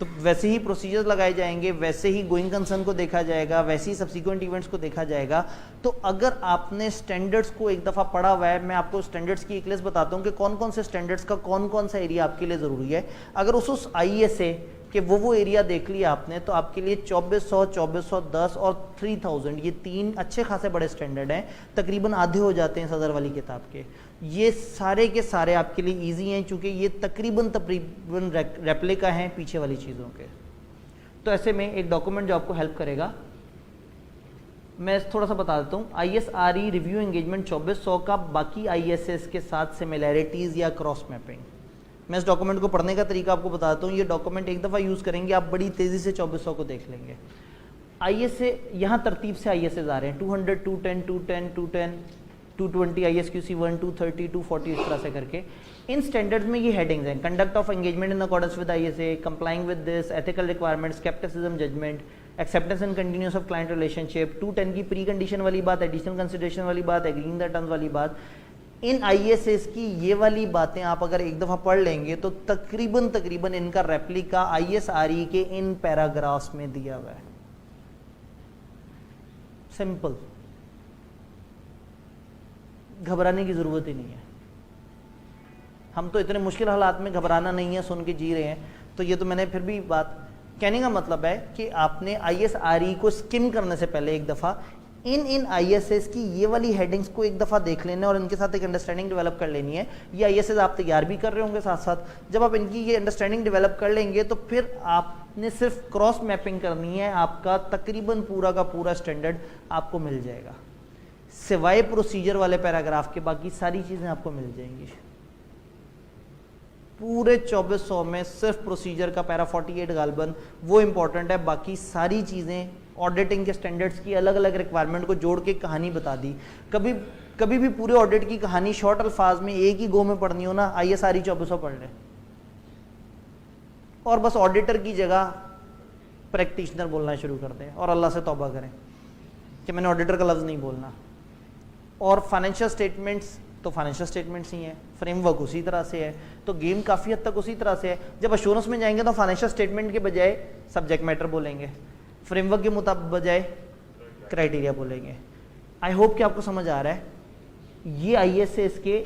तो वैसे ही प्रोसीजर्स लगाए जाएंगे, वैसे ही गोइंग कंसर्न को देखा जाएगा, वैसे ही सब्सिक्वेंट इवेंट्स को देखा जाएगा। तो अगर आपने स्टैंडर्ड्स को एक दफ़ा पढ़ा हुआ है, मैं आपको स्टैंडर्ड्स की एक लिस्ट बताता हूँ कि कौन कौन से स्टैंडर्ड्स का कौन कौन सा एरिया आपके लिए ज़रूरी है। अगर उस ISA कि वो एरिया देख लिया आपने, तो आपके लिए 2400, 2410 और 3000 ये 3 अच्छे खासे बड़े स्टैंडर्ड हैं, तकरीबन आधे हो जाते हैं सदर वाली किताब के। ये सारे के सारे आपके लिए इजी हैं क्योंकि ये तकरीबन रेप्लिका हैं पीछे वाली चीज़ों के। तो ऐसे में एक डॉक्यूमेंट जो आपको हेल्प करेगा, मैं थोड़ा सा बता देता हूँ। ISRE रिव्यू एंगेजमेंट 2400 का बाकी ISS के साथ सिमिलैरिटीज़ या क्रॉस मैपिंग। मैं इस डॉक्यूमेंट को पढ़ने का तरीका आपको बताता हूँ। ये डॉक्यूमेंट एक दफ़ा यूज़ करेंगे आप बड़ी तेज़ी से 2400 को देख लेंगे। ISA यहाँ तरतीब से ISAs आ रहे हैं 200, 210, 210, 210, 220, ISQC1, 230, 240 इस तरह से करके। इन स्टैंडर्ड्स में ये हेडिंग्स हैं: conduct of engagement in accordance with ISA, complying with this, ethical requirements, scepticism judgment, acceptance and continuous of client relationship. 210 की प्री कंडीशन वाली बात, एडिशनल कंसिडरेशन वाली बात, एग्रीइंग द टर्म्स वाली बात। इन ISAs की ये वाली बातें आप अगर एक दफ़ा पढ़ लेंगे तो तकरीबन इनका रेप्लिका ISRE के इन पैराग्राफ्स में दिया हुआ है। सिंपल, घबराने की ज़रूरत ही नहीं है। हम तो इतने मुश्किल हालात में घबराना नहीं है सुन के जी रहे हैं। तो ये तो मैंने फिर भी बात कहने का मतलब है कि आपने ISRE को स्किम करने से पहले एक दफ़ा इन ISAs की ये वाली हेडिंग्स को एक दफ़ा देख लेना और इनके साथ एक अंडरस्टैंडिंग डेवलप कर लेनी है। ये ISAs आप तैयार भी कर रहे होंगे साथ साथ। जब आप इनकी ये अंडरस्टैंडिंग डेवलप कर लेंगे तो फिर आपने सिर्फ क्रॉस मैपिंग करनी है, आपका तकरीबन पूरा का पूरा स्टैंडर्ड आपको मिल जाएगा। सिवाय प्रोसीजर वाले पैराग्राफ के बाकी सारी चीज़ें आपको मिल जाएंगी। पूरे 2400 में सिर्फ प्रोसीजर का पैरा 48 गालबन वो इंपॉर्टेंट है, बाकी सारी चीज़ें ऑडिटिंग के स्टैंडर्ड्स की अलग अलग रिक्वायरमेंट को जोड़ के कहानी बता दी। कभी भी पूरे ऑडिट की कहानी शॉर्ट अल्फाज में एक ही गो में पढ़नी हो ना, ISRE 2400 पढ़ लें और बस ऑडिटर की जगह प्रैक्टिशनर बोलना शुरू कर दें और अल्लाह से तौबा करें कि मैंने ऑडिटर का लफ्ज़ नहीं बोलना। और फाइनेंशियल स्टेटमेंट्स तो फाइनेंशियल स्टेटमेंट्स ही हैं, फ्रेमवर्क उसी तरह से है, तो गेम काफ़ी हद तक उसी तरह से है। जब अश्योरेंस में जाएंगे तो फाइनेंशियल स्टेटमेंट के बजाय सब्जेक्ट मैटर बोलेंगे, फ्रेमवर्क के मुताबिक बजाय क्राइटेरिया बोलेंगे। आई होप कि आपको समझ आ रहा है। ये ISAs के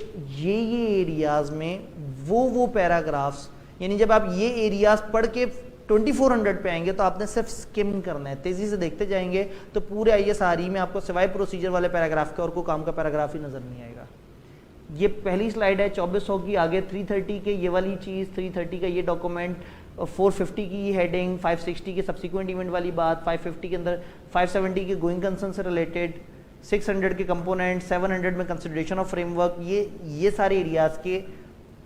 ये एरियाज़ में वो पैराग्राफ्स, यानी जब आप ये एरियाज़ पढ़ के 2400 पे आएंगे तो आपने सिर्फ स्किम करना है, तेज़ी से देखते जाएंगे तो पूरे ISRE में आपको सिवाय प्रोसीजर वाले पैराग्राफ के और कोई काम का पैराग्राफ ही नज़र नहीं आएगा। ये पहली स्लाइड है 2400 की, आगे 330 के ये वाली चीज़, 330 का ये डॉक्यूमेंट, 450 की हेडिंग, 560 के सब्सिक्वेंट इवेंट वाली बात, 550 के अंदर 570 के गोइंग कंसर्न से रिलेटेड, 600 के कंपोनेंट, 700 में कंसिडरेशन ऑफ फ्रेमवर्क। ये सारे एरियाज़ के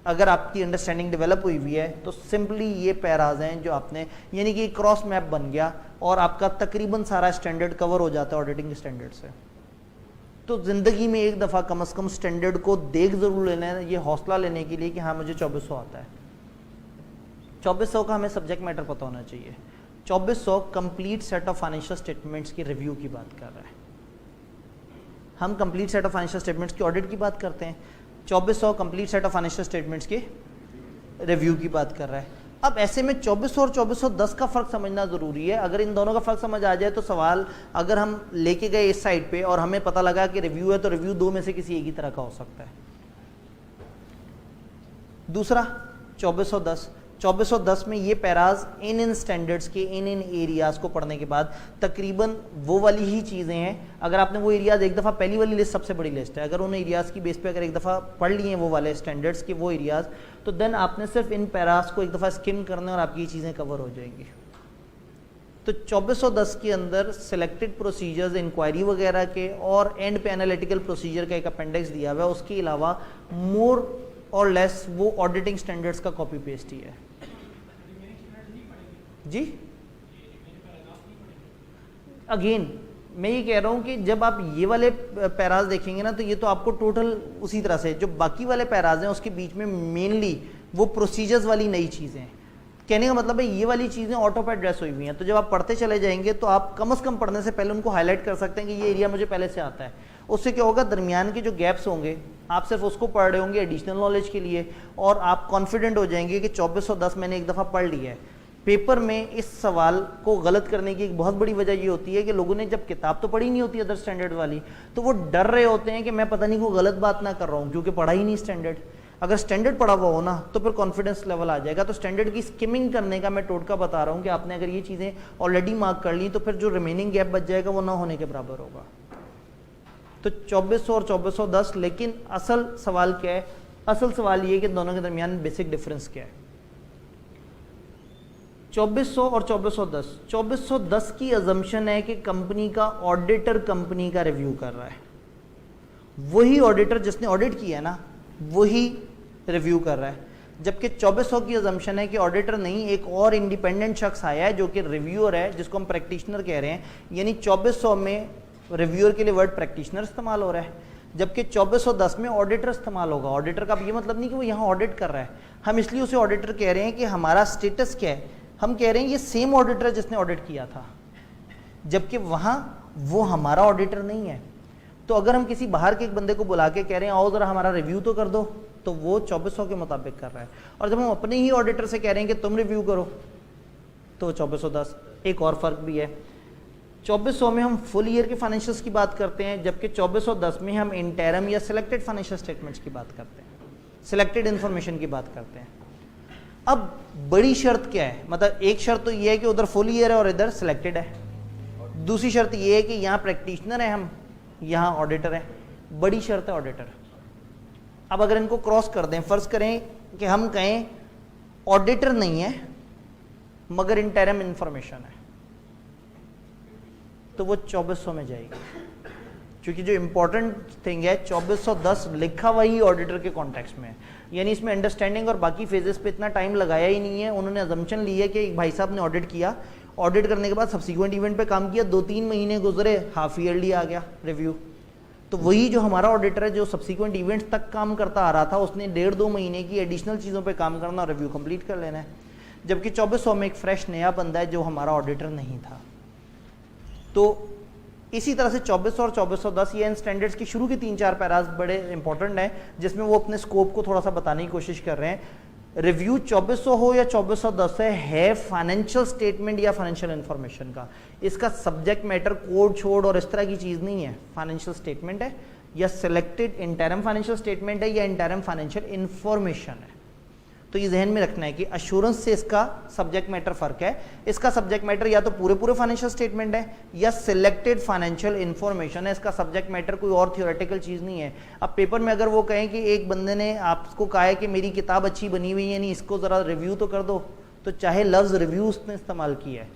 अगर आपकी अंडरस्टैंडिंग डेवलप हुई हुई है तो सिंपली ये पैराज हैं जो आपने, यानी कि क्रॉस मैप बन गया और आपका तकरीबन सारा स्टैंडर्ड कवर हो जाता है ऑडिटिंग स्टैंडर्ड से। तो ज़िंदगी में एक दफ़ा कम से कम स्टैंडर्ड को देख ज़रूर लेना है, ये हौसला लेने के लिए कि हाँ मुझे 2400 आता है। 2400 का हमें सब्जेक्ट मैटर पता होना चाहिए। 2400 complete set of financial statements की रिव्यू की बात कर रहा है। हम complete set of financial statements की ऑडिट की बात करते हैं, 2400 complete set of financial statements की रिव्यू की बात कर रहा है। अब ऐसे में 2400 और 2410 का फ़र्क समझना ज़रूरी है। अगर इन दोनों का फ़र्क समझ आ जाए तो सवाल अगर हम लेके गए इस साइड पे और हमें पता लगा कि रिव्यू है तो रिव्यू दो में से किसी एक ही तरह का हो सकता है। दूसरा 2410 में ये पैराज इन स्टैंडर्ड्स के इन एरियाज को पढ़ने के बाद तकरीबन वो वाली ही चीज़ें हैं। अगर आपने वो एरियाज एक दफ़ा, पहली वाली लिस्ट सबसे बड़ी लिस्ट है, अगर उन एरियाज की बेस पे अगर एक दफ़ा पढ़ लिए हैं वो वाले स्टैंडर्ड्स के वो एरियाज, तो देन आपने सिर्फ इन पैराज को एक दफ़ा स्किम करना और आपकी ये चीज़ें कवर हो जाएंगी। तो 2410 के अंदर सिलेक्टेड प्रोसीजर्स इंक्वायरी वगैरह के और एंड पे एनालिटिकल प्रोसीजर का एक अपेंडिक्स दिया हुआ है। उसके अलावा मोर और लेस वो ऑडिटिंग स्टैंडर्ड्स का कॉपी पेस्ट ही है। जी अगेन मैं ये कह रहा हूं कि जब आप ये वाले पैराज देखेंगे ना तो ये तो आपको टोटल उसी तरह से, जो बाकी वाले पैराज हैं उसके बीच में मेनली वो प्रोसीजर्स वाली नई चीज़ें हैं। कहने का मतलब है ये वाली चीज़ें ऑटो पे एड्रेस हुई हुई हैं, तो जब आप पढ़ते चले जाएंगे तो आप कम से कम पढ़ने से पहले उनको हाईलाइट कर सकते हैं कि ये एरिया मुझे पहले से आता है। उससे क्या होगा, दरमियान के जो गैप्स होंगे आप सिर्फ उसको पढ़ रहे होंगे एडिशनल नॉलेज के लिए, और आप कॉन्फिडेंट हो जाएंगे कि 2410 मैंने एक दफ़ा पढ़ लिया है। पेपर में इस सवाल को गलत करने की एक बहुत बड़ी वजह ये होती है कि लोगों ने जब किताब तो पढ़ी नहीं होती अदर स्टैंडर्ड वाली, तो वो डर रहे होते हैं कि मैं पता नहीं कोई गलत बात ना कर रहा हूँ क्योंकि पढ़ा ही नहीं स्टैंडर्ड। अगर स्टैंडर्ड पढ़ा हुआ हो ना तो फिर कॉन्फिडेंस लेवल आ जाएगा। तो स्टैंडर्ड की स्किमिंग करने का मैं टोटका बता रहा हूँ कि आपने अगर ये चीज़ें ऑलरेडी मार्क कर ली तो फिर जो रिमेनिंग गैप बच जाएगा वो ना होने के बराबर होगा। तो 2400 और 2410, लेकिन असल सवाल क्या है, असल सवाल ये कि दोनों के दरमियान बेसिक डिफरेंस क्या है। 2400 और 2410, 2410 की अजम्पशन है कि कंपनी का ऑडिटर कंपनी का रिव्यू कर रहा है, वही ऑडिटर जिसने ऑडिट किया है ना वही रिव्यू कर रहा है। जबकि 2400 की अजम्पशन है कि ऑडिटर नहीं, एक और इंडिपेंडेंट शख्स आया है जो कि रिव्यूअर है, जिसको हम प्रैक्टिशनर कह रहे हैं। यानी 2400 में रिव्यूअर के लिए वर्ड प्रैक्टिशनर इस्तेमाल हो रहा है, जबकि 2410 में ऑडिटर इस्तेमाल होगा। ऑडिटर का अब ये मतलब नहीं कि वो यहाँ ऑडिट कर रहा है, हम इसलिए उसे ऑडिटर कह रहे हैं कि हमारा स्टेटस क्या है। हम कह रहे हैं ये सेम ऑडिटर जिसने ऑडिट किया था, जबकि वहाँ वो हमारा ऑडिटर नहीं है। तो अगर हम किसी बाहर के एक बंदे को बुला के कह रहे हैं आओ ज़रा हमारा रिव्यू तो कर दो, तो वो 2400 के मुताबिक कर रहा है। और जब हम अपने ही ऑडिटर से कह रहे हैं कि तुम रिव्यू करो तो 2410। एक और फ़र्क भी है, 2400 में हम फुल ईयर के फाइनेंशियल्स की बात करते हैं, जबकि 2410 में हम इंटरम या सिलेक्टेड फाइनेंशियल स्टेटमेंट्स की बात करते हैं, सिलेक्टेड इन्फॉर्मेशन की बात करते हैं। अब बड़ी शर्त क्या है, मतलब एक शर्त तो ये है कि उधर फुल ईयर है और इधर सिलेक्टेड है, दूसरी शर्त ये है कि यहाँ प्रैक्टिशनर है हम, यहाँ ऑडिटर है। बड़ी शर्त है ऑडिटर। अब अगर इनको क्रॉस कर दें, फर्ज करें कि हम कहें ऑडिटर नहीं है मगर इंटरम इंफॉर्मेशन है, तो वो 2400 में जाएगी, क्योंकि जो इंपॉर्टेंट थिंग है 2410 लिखा हुआ ही ऑडिटर के कॉन्टेक्स्ट में है। यानी इसमें अंडरस्टैंडिंग और बाकी फेजेस पे इतना टाइम लगाया ही नहीं है। उन्होंने अजम्पशन ली है कि एक भाई साहब ने ऑडिट किया, ऑडिट करने के बाद सब्सिक्वेंट इवेंट पे काम किया, 2-3 महीने गुजरे, हाफ ईयरली आ गया रिव्यू। तो वही जो हमारा ऑडिटर है जो सब्सिक्वेंट इवेंट्स तक काम करता आ रहा था, उसने 1.5-2 महीने की एडिशनल चीज़ों पे काम करना और रिव्यू कंप्लीट कर लेना है। जबकि 2400 में एक फ्रेश नया बंदा है जो हमारा ऑडिटर नहीं था। तो इसी तरह से 2400 और 2410 ये इन स्टैंडर्ड्स की शुरू के 3-4 पैराज बड़े इंपॉर्टेंट हैं, जिसमें वो अपने स्कोप को थोड़ा सा बताने की कोशिश कर रहे हैं। रिव्यू 2400 हो या 2410 है फाइनेंशियल स्टेटमेंट या फाइनेंशियल इंफॉर्मेशन का। इसका सब्जेक्ट मैटर कोड छोड़ और इस तरह की चीज़ नहीं है। फाइनेंशियल स्टेटमेंट है या सिलेक्टेड इंटरम फाइनेंशियल स्टेटमेंट है या इंटरम फाइनेंशियल इंफॉर्मेशन है। तो ये जहन में रखना है कि अश्योरेंस से इसका सब्जेक्ट मैटर फ़र्क है। इसका सब्जेक्ट मैटर या तो पूरे फाइनेंशियल स्टेटमेंट है या सिलेक्टेड फाइनेंशियल इंफॉर्मेशन है। इसका सब्जेक्ट मैटर कोई और थियोरेटिकल चीज़ नहीं है। अब पेपर में अगर वो कहें कि एक बंदे ने आपको कहा है कि मेरी किताब अच्छी बनी हुई है, नहीं इसको ज़रा रिव्यू तो कर दो, तो चाहे लफ्ज़ रिव्यू उसने इस्तेमाल किया है,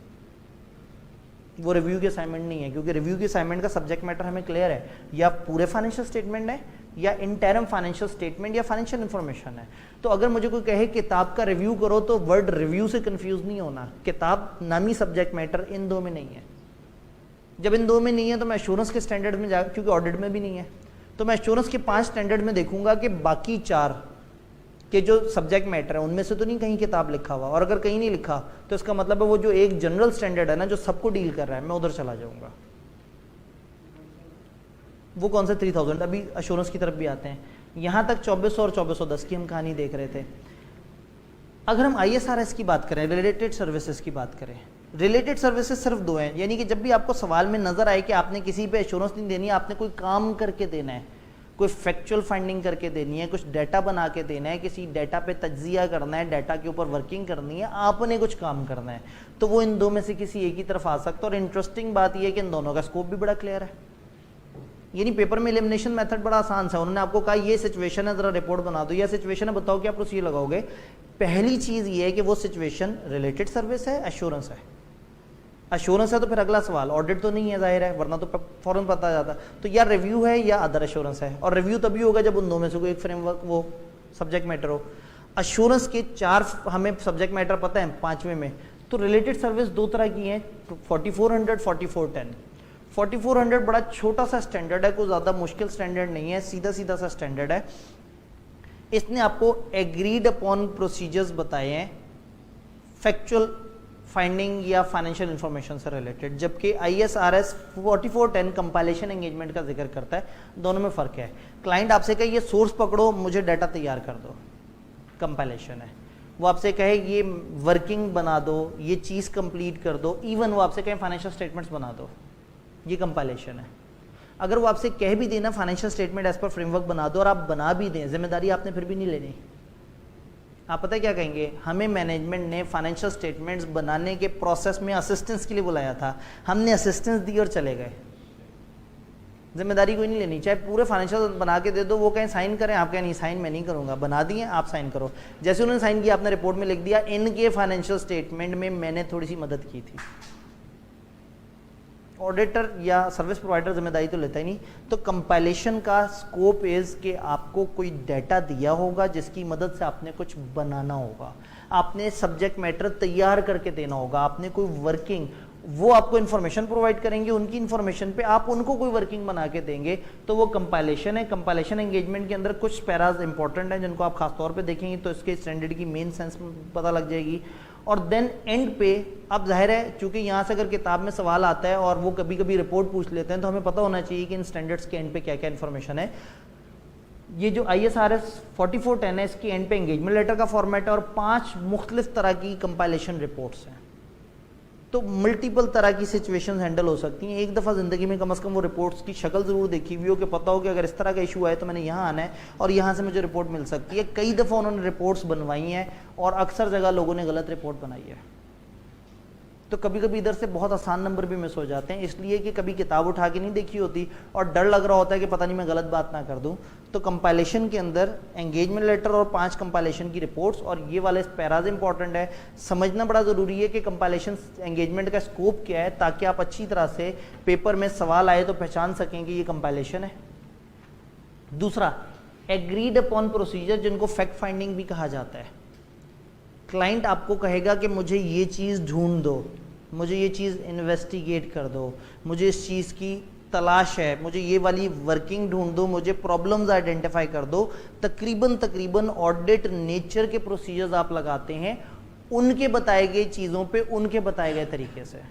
वो रिव्यू की असाइनमेंट नहीं है, क्योंकि रिव्यू की असाइनमेंट का सब्जेक्ट मैटर हमें क्लियर है, या पूरे फाइनेंशियल स्टेटमेंट है या इंटरम फाइनेंशियल स्टेटमेंट या फाइनेंशियल इंफॉर्मेशन है। तो अगर मुझे कोई कहे किताब का रिव्यू करो तो वर्ड रिव्यू से कंफ्यूज नहीं होना। किताब नामी सब्जेक्ट मैटर इन दो में नहीं है। जब इन दो में नहीं है तो मैं एश्योरेंस के स्टैंडर्ड में जा, क्योंकि ऑडिट में भी नहीं है, तो मैं एश्योरेंस के 5 स्टैंडर्ड में देखूंगा कि बाकी 4 कि जो सब्जेक्ट मैटर है उनमें से तो नहीं कहीं किताब लिखा हुआ, और अगर कहीं नहीं लिखा तो इसका मतलब है वो जो एक जनरल स्टैंडर्ड है ना जो सबको डील कर रहा है, मैं उधर चला जाऊंगा। वो कौन सा 3000, अभी अश्योरेंस की तरफ भी आते हैं। यहां तक 2400 और 2410 की हम कहानी देख रहे थे। अगर हम ISRS की बात करें, रिलेटेड सर्विसेज की बात करें, रिलेटेड सर्विसेज सिर्फ दो हैं, यानी कि जब भी आपको सवाल में नजर आए कि आपने किसी पे एश्योरेंस नहीं देनी है, आपने कोई काम करके देना है, कोई फैक्चुअल फाइंडिंग करके देनी है, कुछ डाटा बना के देना है, किसी डाटा पे तज्जिया करना है, डाटा के ऊपर वर्किंग करनी है, आपने कुछ काम करना है, तो वो इन दो में से किसी एक ही तरफ आ सकता है। और इंटरेस्टिंग बात यह है कि इन दोनों का स्कोप भी बड़ा क्लियर है, यानी पेपर में एलिमिनेशन मेथड बड़ा आसान सा। उन्होंने आपको कहा ये सिचुएशन है, जरा रिपोर्ट बना दो, या सिचुएशन है बताओ क्या प्रोसीजर लगाओगे। पहली चीज ये है कि वो सिचुएशन रिलेटेड सर्विस है, एश्योरेंस है। एश्योरेंस है तो फिर अगला सवाल ऑडिट तो नहीं है, जाहिर है, वरना तो फौरन पता जाता। तो या रिव्यू है या अदर एश्योरेंस है, और रिव्यू तभी होगा जब उन दो में से कोई एक फ्रेमवर्क वो सब्जेक्ट मैटर हो। एश्योरेंस के 4 हमें सब्जेक्ट मैटर पता है, 5वें में तो रिलेटेड सर्विस 2 तरह की हैं, 4400, 4410। 4400 बड़ा छोटा सा स्टैंडर्ड है, कोई ज़्यादा मुश्किल स्टैंडर्ड नहीं है, सीधा सीधा सा स्टैंडर्ड है। इसने आपको एग्रीड अपॉन प्रोसीजर्स बताए हैं फैक्चुअल फाइंडिंग या फाइनेंशियल इंफॉर्मेशन से रिलेटेड, जबकि ISRS 4410 कंपाइलेशन एंगेजमेंट का जिक्र करता है। दोनों में फ़र्क है। क्लाइंट आपसे कहे ये सोर्स पकड़ो, मुझे डाटा तैयार कर दो, कंपाइलेशन है। वो आपसे कहे ये वर्किंग बना दो, ये चीज़ कंप्लीट कर दो, इवन वो आपसे कहे फाइनेंशियल स्टेटमेंट्स बना दो, ये कंपाइलेशन है। अगर वो आपसे कह भी देना financial statement as per framework बना दो, और आप बना भी दें, जिम्मेदारी आपने फिर भी नहीं लेनी। आप पता है क्या कहेंगे, हमें मैनेजमेंट ने फाइनेंशियल स्टेटमेंट्स बनाने के प्रोसेस में असिस्टेंस के लिए बुलाया था, हमने असिस्टेंस दी और चले गए, जिम्मेदारी कोई नहीं लेनी। चाहे पूरे फाइनेंशियल बना के दे दो, वो कहें साइन करें, आप कहें नहीं साइन मैं नहीं करूंगा, बना दिए आप साइन करो। जैसे उन्होंने साइन किया आपने रिपोर्ट में लिख दिया इनके फाइनेंशियल स्टेटमेंट में मैंने थोड़ी सी मदद की थी। ऑडिटर या सर्विस प्रोवाइडर जिम्मेदारी तो लेता ही नहीं। तो कंपाइलेशन का स्कोप इज कि आपको कोई डाटा दिया होगा जिसकी मदद से आपने कुछ बनाना होगा, आपने सब्जेक्ट मैटर तैयार करके देना होगा, आपने कोई वर्किंग, वो आपको इन्फॉर्मेशन प्रोवाइड करेंगे, उनकी इन्फॉर्मेशन पे आप उनको कोई वर्किंग बना के देंगे, तो वो कंपाइलेशन है। कंपाइलेशन एंगेजमेंट के अंदर कुछ पैराज इंपॉर्टेंट हैं जिनको आप खास तौर पे देखेंगे तो इसके स्टैंडर्ड की मेन सेंस पता लग जाएगी। और देन एंड पे अब जाहिर है चूंकि यहाँ से अगर किताब में सवाल आता है और वो कभी कभी रिपोर्ट पूछ लेते हैं, तो हमें पता होना चाहिए कि इन स्टैंडर्ड्स के एंड पे क्या क्या इन्फॉर्मेशन है। ये जो ISRS 4410 है, इसके एंड पे एंगेजमेंट लेटर का फॉर्मेट है और 5 मुख्तलिफ तरह की कंपाइलेशन रिपोर्ट्स हैं। तो मल्टीपल तरह की सिचुएशंस हैंडल हो सकती हैं। एक दफ़ा ज़िंदगी में कम से कम वो रिपोर्ट्स की शक्ल ज़रूर देखी हुई हो कि पता हो कि अगर इस तरह का इशू आए तो मैंने यहाँ आना है और यहाँ से मुझे रिपोर्ट मिल सकती है। कई दफ़ा उन्होंने रिपोर्ट्स बनवाई हैं और अक्सर जगह लोगों ने गलत रिपोर्ट बनाई है, तो कभी कभी इधर से बहुत आसान नंबर भी मिस हो जाते हैं, इसलिए कि कभी किताब उठा के नहीं देखी होती और डर लग रहा होता है कि पता नहीं मैं गलत बात ना कर दूं। तो कंपाइलेशन के अंदर एंगेजमेंट लेटर और 5 कंपाइलेशन की रिपोर्ट्स और ये वाले पैराज इंपॉर्टेंट है, समझना बड़ा ज़रूरी है कि कंपाइलेशन एंगेजमेंट का स्कोप क्या है, ताकि आप अच्छी तरह से पेपर में सवाल आए तो पहचान सकें कि ये कंपाइलेशन है। दूसरा, एग्रीड अपॉन प्रोसीजर, जिनको फैक्ट फाइंडिंग भी कहा जाता है। क्लाइंट आपको कहेगा कि मुझे ये चीज़ ढूंढ दो, मुझे ये चीज़ इन्वेस्टिगेट कर दो, मुझे इस चीज़ की तलाश है, मुझे ये वाली वर्किंग ढूंढ दो, मुझे प्रॉब्लम्स आइडेंटिफाई कर दो। तकरीबन ऑडिट नेचर के प्रोसीजर्स आप लगाते हैं उनके बताए गए चीज़ों पे, उनके बताए गए तरीके से।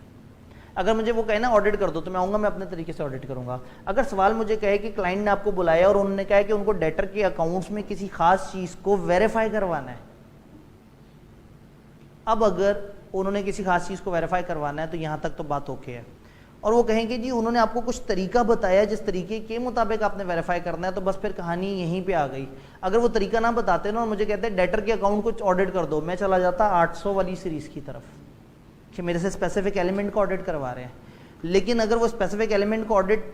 अगर मुझे वो कहे ना ऑडिट कर दो तो मैं आऊँगा, मैं अपने तरीके से ऑडिट करूँगा। अगर सवाल मुझे कहे कि क्लाइंट ने आपको बुलाया और उन्होंने कहा कि उनको डेटर के अकाउंट्स में किसी खास चीज़ को वेरीफाई करवाना है, अब अगर उन्होंने किसी खास चीज़ को वेरीफाई करवाना है तो यहाँ तक तो बात ओके है, और वो कहेंगे जी उन्होंने आपको कुछ तरीका बताया जिस तरीके के मुताबिक आपने वेरीफाई करना है, तो बस फिर कहानी यहीं पे आ गई। अगर वो तरीका ना बताते ना और मुझे कहते हैं डेटर के अकाउंट कुछ ऑडिट कर दो, मैं चला जाता 800 वाली सीरीज़ की तरफ कि मेरे से स्पेसिफिक एलिमेंट को ऑडिट करवा रहे हैं। लेकिन अगर वो स्पेसिफिक एलिमेंट को ऑडिट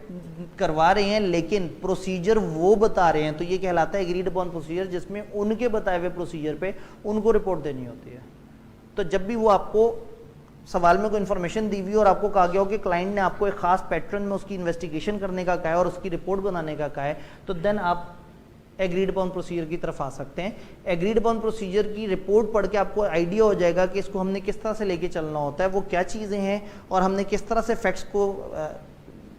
करवा रहे हैं लेकिन प्रोसीजर वो बता रहे हैं, तो ये कहलाता है एग्रीड अपॉन प्रोसीजर, जिसमें उनके बताए हुए प्रोसीजर पे उनको रिपोर्ट देनी होती है। तो जब भी वो आपको सवाल में कोई इन्फॉर्मेशन दी हुई और आपको कहा गया हो कि क्लाइंट ने आपको एक खास पैटर्न में उसकी इन्वेस्टिगेशन करने का कहा है और उसकी रिपोर्ट बनाने का कहा है, तो देन आप एग्रीड अपॉन प्रोसीजर की तरफ आ सकते हैं। एग्रीड अपॉन प्रोसीजर की रिपोर्ट पढ़ के आपको आइडिया हो जाएगा कि इसको हमने किस तरह से लेके चलना होता है, वो क्या चीज़ें हैं और हमने किस तरह से फैक्ट्स को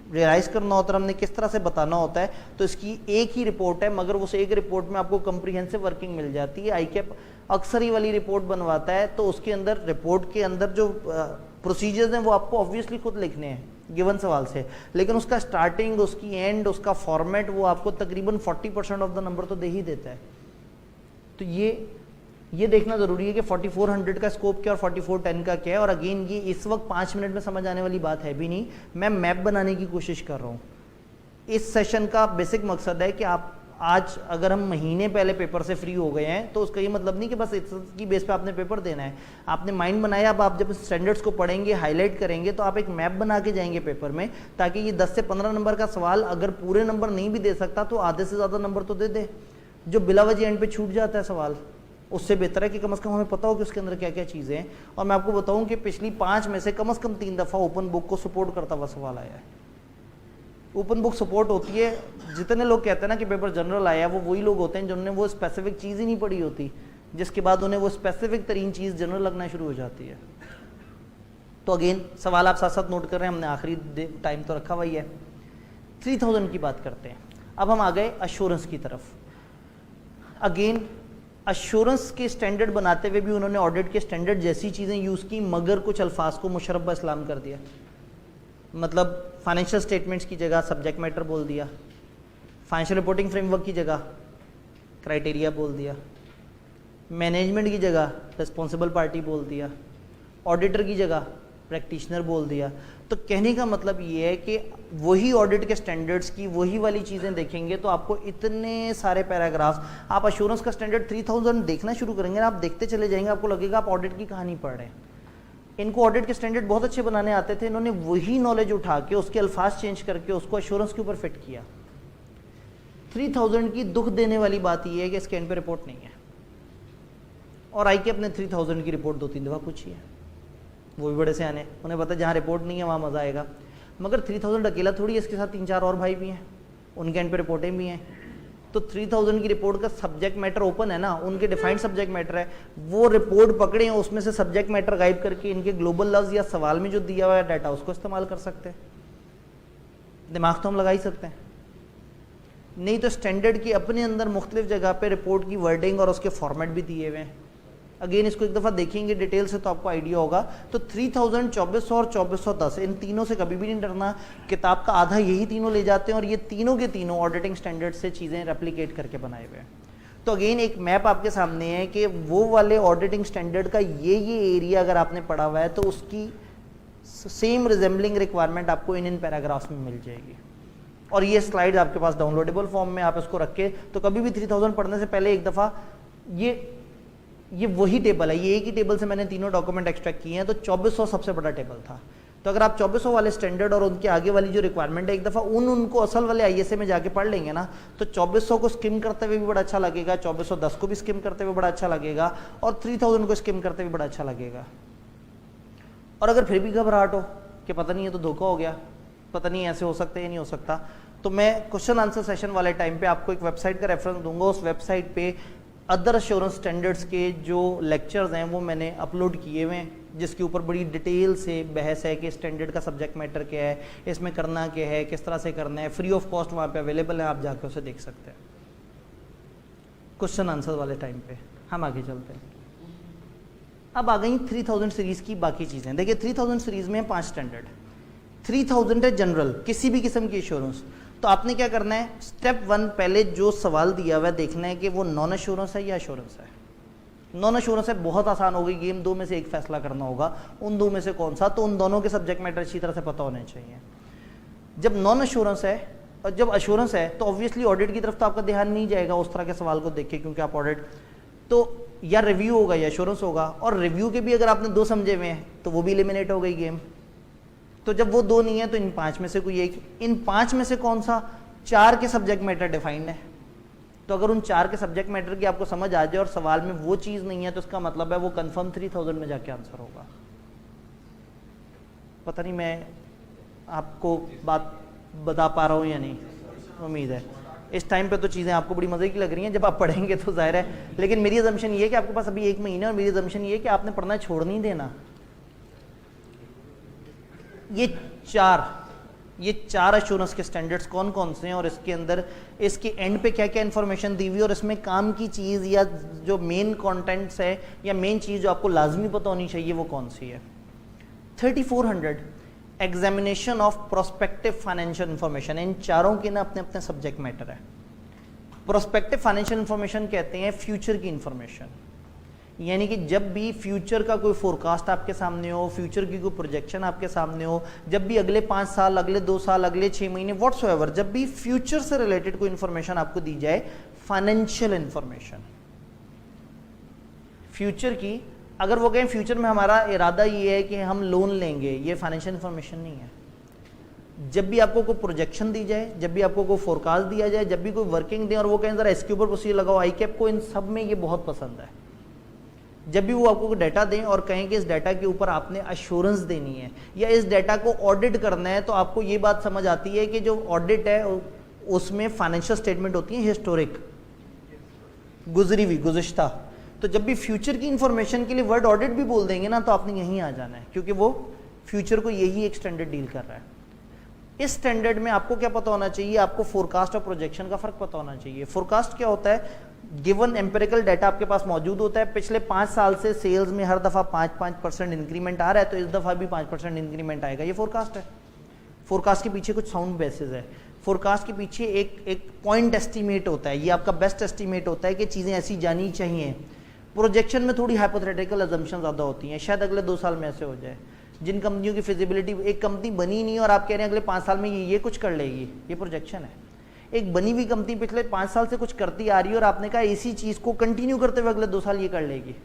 रियलाइज करना होता है, हमने किस तरह से बताना होता है। तो इसकी एक ही रिपोर्ट है, मगर उस एक रिपोर्ट में आपको कंप्रीहेंसिव वर्किंग मिल जाती है। आईकैप अक्सर ही वाली रिपोर्ट बनवाता है, तो उसके अंदर रिपोर्ट के अंदर जो प्रोसीजर्स हैं वो आपको ऑब्वियसली खुद लिखने हैं गिवन सवाल से, लेकिन उसका स्टार्टिंग, उसकी एंड, उसका फॉर्मेट वो आपको तकरीबन 40% ऑफ द नंबर तो दे ही देता है। तो ये देखना ज़रूरी है कि 4400 का स्कोप क्या और 4410 का क्या है। और अगेन ये इस वक्त 5 मिनट में समझ आने वाली बात है भी नहीं, मैं मैप बनाने की कोशिश कर रहा हूँ। इस सेशन का बेसिक मकसद है कि आप आज अगर हम महीने पहले पेपर से फ्री हो गए हैं तो उसका ये मतलब नहीं कि बस इसकी बेस पे आपने पेपर देना है। आपने माइंड बनाया, अब आप जब स्टैंडर्ड्स को पढ़ेंगे, हाईलाइट करेंगे, तो आप एक मैप बना के जाएंगे पेपर में, ताकि ये 10 से 15 नंबर का सवाल अगर पूरे नंबर नहीं भी दे सकता तो आधे से ज़्यादा नंबर तो दे दे। जो बिला वजह एंड पे छूट जाता है सवाल, उससे बेहतर है कि कम से कम हमें पता हो कि उसके अंदर क्या क्या चीज़ें हैं। और मैं आपको बताऊं कि पिछली 5 में से कम 3 दफ़ा ओपन बुक को सपोर्ट करता हुआ सवाल आया है। ओपन बुक सपोर्ट होती है, जितने लोग कहते हैं ना कि पेपर जनरल आया, वो वही लोग होते हैं जिन्होंने वो स्पेसिफिक चीज़ ही नहीं पढ़ी होती, जिसके बाद उन्हें वो स्पेसिफिक तरीन चीज़ जनरल लगना शुरू हो जाती है। तो अगेन सवाल आप साथ साथ नोट कर रहे हैं, हमने आखिरी टाइम तो रखा हुआ ही है। 3000 की बात करते हैं। अब हम आ गए अश्योरेंस की तरफ। अगेन अश्योरेंस के स्टैंडर्ड बनाते हुए भी उन्होंने ऑडिट के स्टैंडर्ड जैसी चीज़ें यूज़ की, मगर कुछ अल्फाज को मुशर्रफ इस्लाम कर दिया। मतलब फाइनेंशियल स्टेटमेंट्स की जगह सब्जेक्ट मैटर बोल दिया, फाइनेंशियल रिपोर्टिंग फ्रेमवर्क की जगह क्राइटेरिया बोल दिया, मैनेजमेंट की जगह रिस्पॉन्सिबल पार्टी बोल दिया, ऑडिटर की जगह प्रैक्टिशनर बोल दिया। तो कहने का मतलब ये है कि वही ऑडिट के स्टैंडर्ड्स की वही वाली चीज़ें देखेंगे तो आपको इतने सारे पैराग्राफ्स, आप अश्योरेंस का स्टैंडर्ड 3000 देखना शुरू करेंगे, आप देखते चले जाएंगे, आपको लगेगा आप ऑडिट की कहानी पढ़ रहे हैं। इनको ऑडिट के स्टैंडर्ड बहुत अच्छे बनाने आते थे, इन्होंने वही नॉलेज उठा के उसके अल्फाज चेंज करके उसको अश्योरेंस के ऊपर फिट किया। 3000 की दुख देने वाली बात यह है कि इसके एंड पे रिपोर्ट नहीं है। और आई के अपने 3000 की रिपोर्ट 2-3 दफ़ा पूछी है, वो भी बड़े से आने, उन्हें पता है जहाँ रिपोर्ट नहीं है वहाँ मज़ा आएगा। मगर 3000 अकेला थोड़ी, इसके साथ 3-4 और भाई भी हैं, उनके एंड पे रिपोर्टें भी हैं। तो 3000 की रिपोर्ट का सब्जेक्ट मैटर ओपन है ना, उनके डिफाइंड सब्जेक्ट मैटर है, वो रिपोर्ट पकड़े हैं, उसमें से सब्जेक्ट मैटर गायब करके इनके ग्लोबल लफ्ज़ या सवाल में जो दिया हुआ है डाटा उसको इस्तेमाल कर सकते हैं। दिमाग तो हम लगा ही सकते हैं, नहीं तो स्टैंडर्ड की अपने अंदर मुख्तलिफ जगह पे रिपोर्ट की वर्डिंग और उसके फॉर्मेट भी दिए हुए हैं। अगेन इसको एक दफ़ा देखेंगे डिटेल से तो आपको आइडिया होगा। तो 3000, 2400 और 2410 इन तीनों से कभी भी नहीं डरना। किताब का आधा यही तीनों ले जाते हैं और ये तीनों के तीनों ऑडिटिंग स्टैंडर्ड से चीज़ें रेप्लिकेट करके बनाए हुए हैं। तो अगेन एक मैप आपके सामने है कि वो वाले ऑडिटिंग स्टैंडर्ड का ये एरिया अगर आपने पढ़ा हुआ है तो उसकी सेम रिजेंबलिंग रिक्वायरमेंट आपको इन पैराग्राफ्स में मिल जाएगी। और ये स्लाइड आपके पास डाउनलोडेबल फॉर्म में, आप इसको रख के तो कभी भी 3000 पढ़ने से पहले एक दफ़ा ये वही टेबल है, ये एक ही टेबल से मैंने तीनों डॉक्यूमेंट एक्सट्रैक्ट किए हैं। तो 2400 सबसे बड़ा टेबल था। तो अगर आप 2400 वाले स्टैंडर्ड और उनके आगे वाली जो रिक्वायरमेंट है एक दफ़ा उनको असल वाले आईएसए में जाके पढ़ लेंगे ना, तो 2400 को स्किम करते हुए भी बड़ा अच्छा लगेगा, 2410 को भी स्किम करते हुए बड़ा अच्छा लगेगा, और 3000 को स्किम करते हुए बड़ा अच्छा लगेगा। और अगर फिर भी घबराहट हो कि पता नहीं है तो धोखा हो गया, पता नहीं ऐसे हो सकता है या नहीं हो सकता, तो मैं क्वेश्चन आंसर सेशन वाले टाइम पे आपको एक वेबसाइट का रेफरेंस दूंगा। उस वेबसाइट पे अदर अश्योरेंस स्टैंडर्ड्स के जो लेक्चर्स हैं वो मैंने अपलोड किए हुए हैं, जिसके ऊपर बड़ी डिटेल से बहस है कि स्टैंडर्ड का सब्जेक्ट मैटर क्या है, इसमें करना क्या है, किस तरह से करना है। फ्री ऑफ कॉस्ट वहाँ पे अवेलेबल है, आप जाकर उसे देख सकते हैं। क्वेश्चन आंसर वाले टाइम पे हम आगे चलते हैं। अब आ गई 3000 सीरीज़ की बाकी चीज़ें। देखिए 3000 सीरीज़ में 5 स्टैंडर्ड, 3000 है जनरल, किसी भी किस्म की एश्योरेंस। तो आपने क्या करना है, स्टेप 1 पहले जो सवाल दिया हुआ है देखना है कि वो नॉन एश्योरेंस है या एश्योरेंस है। नॉन एश्योरेंस है, बहुत आसान हो गई गेम, 2 में से एक फैसला करना होगा, उन 2 में से कौन सा, तो उन दोनों के सब्जेक्ट मैटर अच्छी तरह से पता होने चाहिए। जब नॉन एश्योरेंस है और जब एश्योरेंस है तो ऑब्वियसली ऑडिट की तरफ तो आपका ध्यान नहीं जाएगा उस तरह के सवाल को देख के, क्योंकि आप ऑडिट तो या रिव्यू होगा या एश्योरेंस होगा, और रिव्यू के भी अगर आपने 2 समझे हुए हैं तो वो भी एलिमिनेट हो गई गेम। तो जब वो 2 नहीं है तो इन 5 में से कोई एक, इन 5 में से कौन सा, 4 के सब्जेक्ट मैटर डिफाइंड है। तो अगर उन 4 के सब्जेक्ट मैटर की आपको समझ आ जाए और सवाल में वो चीज़ नहीं है तो इसका मतलब है वो कंफर्म 3000 में जाके आंसर होगा। पता नहीं मैं आपको बात बता पा रहा हूँ या नहीं, उम्मीद है इस टाइम पे तो चीज़ें आपको बड़ी मज़े की लग रही हैं, जब आप पढ़ेंगे तो जाहिर है। लेकिन मेरी अजम्पशन ये है कि आपके पास अभी 1 महीना, और मेरी अजम्पशन ये है कि आपने पढ़ना छोड़ नहीं देना। ये 4 ये 4 अश्योरेंस के स्टैंडर्ड्स कौन कौन से हैं और इसके अंदर इसके एंड पे क्या क्या इन्फॉर्मेशन दी हुई है और इसमें काम की चीज़ या जो मेन कंटेंट्स है या मेन चीज़ जो आपको लाजमी पता होनी चाहिए वो कौन सी है। 3400 examination of prospective financial information, इन चारों के ना अपने अपने सब्जेक्ट मैटर है। प्रोस्पेक्टिव फाइनेंशियल इंफॉर्मेशन कहते हैं फ्यूचर की इंफॉर्मेशन, यानी कि जब भी फ्यूचर का कोई फोरकास्ट आपके सामने हो, फ्यूचर की कोई प्रोजेक्शन आपके सामने हो, जब भी अगले 5 साल, अगले 2 साल, अगले 6 महीने व्हाट्सोएवर, जब भी फ्यूचर से रिलेटेड कोई इंफॉर्मेशन आपको दी जाए, फाइनेंशियल इंफॉर्मेशन फ्यूचर की, अगर वो कहें फ्यूचर में हमारा इरादा ये है कि हम लोन लेंगे, ये फाइनेंशियल इंफॉर्मेशन नहीं है। जब भी आपको कोई प्रोजेक्शन दी जाए, जब भी आपको कोई फोरकास्ट दिया जाए, जब भी कोई वर्किंग दे और वो कहें जरा इसके ऊपर प्रोसीजर लगाओ आईकैप को, इन सब में ये बहुत पसंद है। जब भी वो आपको डाटा दें और कहें कि इस डाटा के ऊपर आपने अश्योरेंस देनी है या इस डाटा को ऑडिट करना है, तो आपको ये बात समझ आती है कि जो ऑडिट है उसमें फाइनेंशियल स्टेटमेंट होती है हिस्टोरिक, गुजरी हुई, गुज़िश्ता। तो जब भी फ्यूचर की इंफॉर्मेशन के लिए वर्ड ऑडिट भी बोल देंगे ना, तो आपने यहीं आ जाना है, क्योंकि वो फ्यूचर को यही एक स्टैंडर्ड डील कर रहा है। इस स्टैंडर्ड में आपको क्या पता होना चाहिए, आपको फोरकास्ट और प्रोजेक्शन का फर्क पता होना चाहिए। फोरकास्ट क्या होता है, गिवन एम्पेरिकल डाटा आपके पास मौजूद होता है, पिछले 5 साल से सेल्स में हर दफ़ा 5% इंक्रीमेंट आ रहा है, तो इस दफ़ा भी 5% इंक्रीमेंट आएगा, ये फोरकास्ट है। फोरकास्ट के पीछे कुछ साउंड बेसिस है, फोरकास्ट के पीछे एक पॉइंट एस्टीमेट होता है, ये आपका बेस्ट एस्टीमेट होता है कि चीज़ें ऐसी जानी चाहिए। प्रोजेक्शन में थोड़ी हाइपोथेटिकल अजम्पशन ज़्यादा होती हैं, शायद अगले 2 साल में ऐसे हो जाए। जिन कंपनियों की फिजिबिलिटी, एक कंपनी बनी नहीं और आप कह रहे हैं अगले 5 साल में ये कुछ कर लेगी, ये प्रोजेक्शन है। एक बनी हुई कंपनी पिछले 5 साल से कुछ करती आ रही है और आपने कहा इसी चीज़ को कंटिन्यू करते हुए अगले 2 साल ये कर लेगी,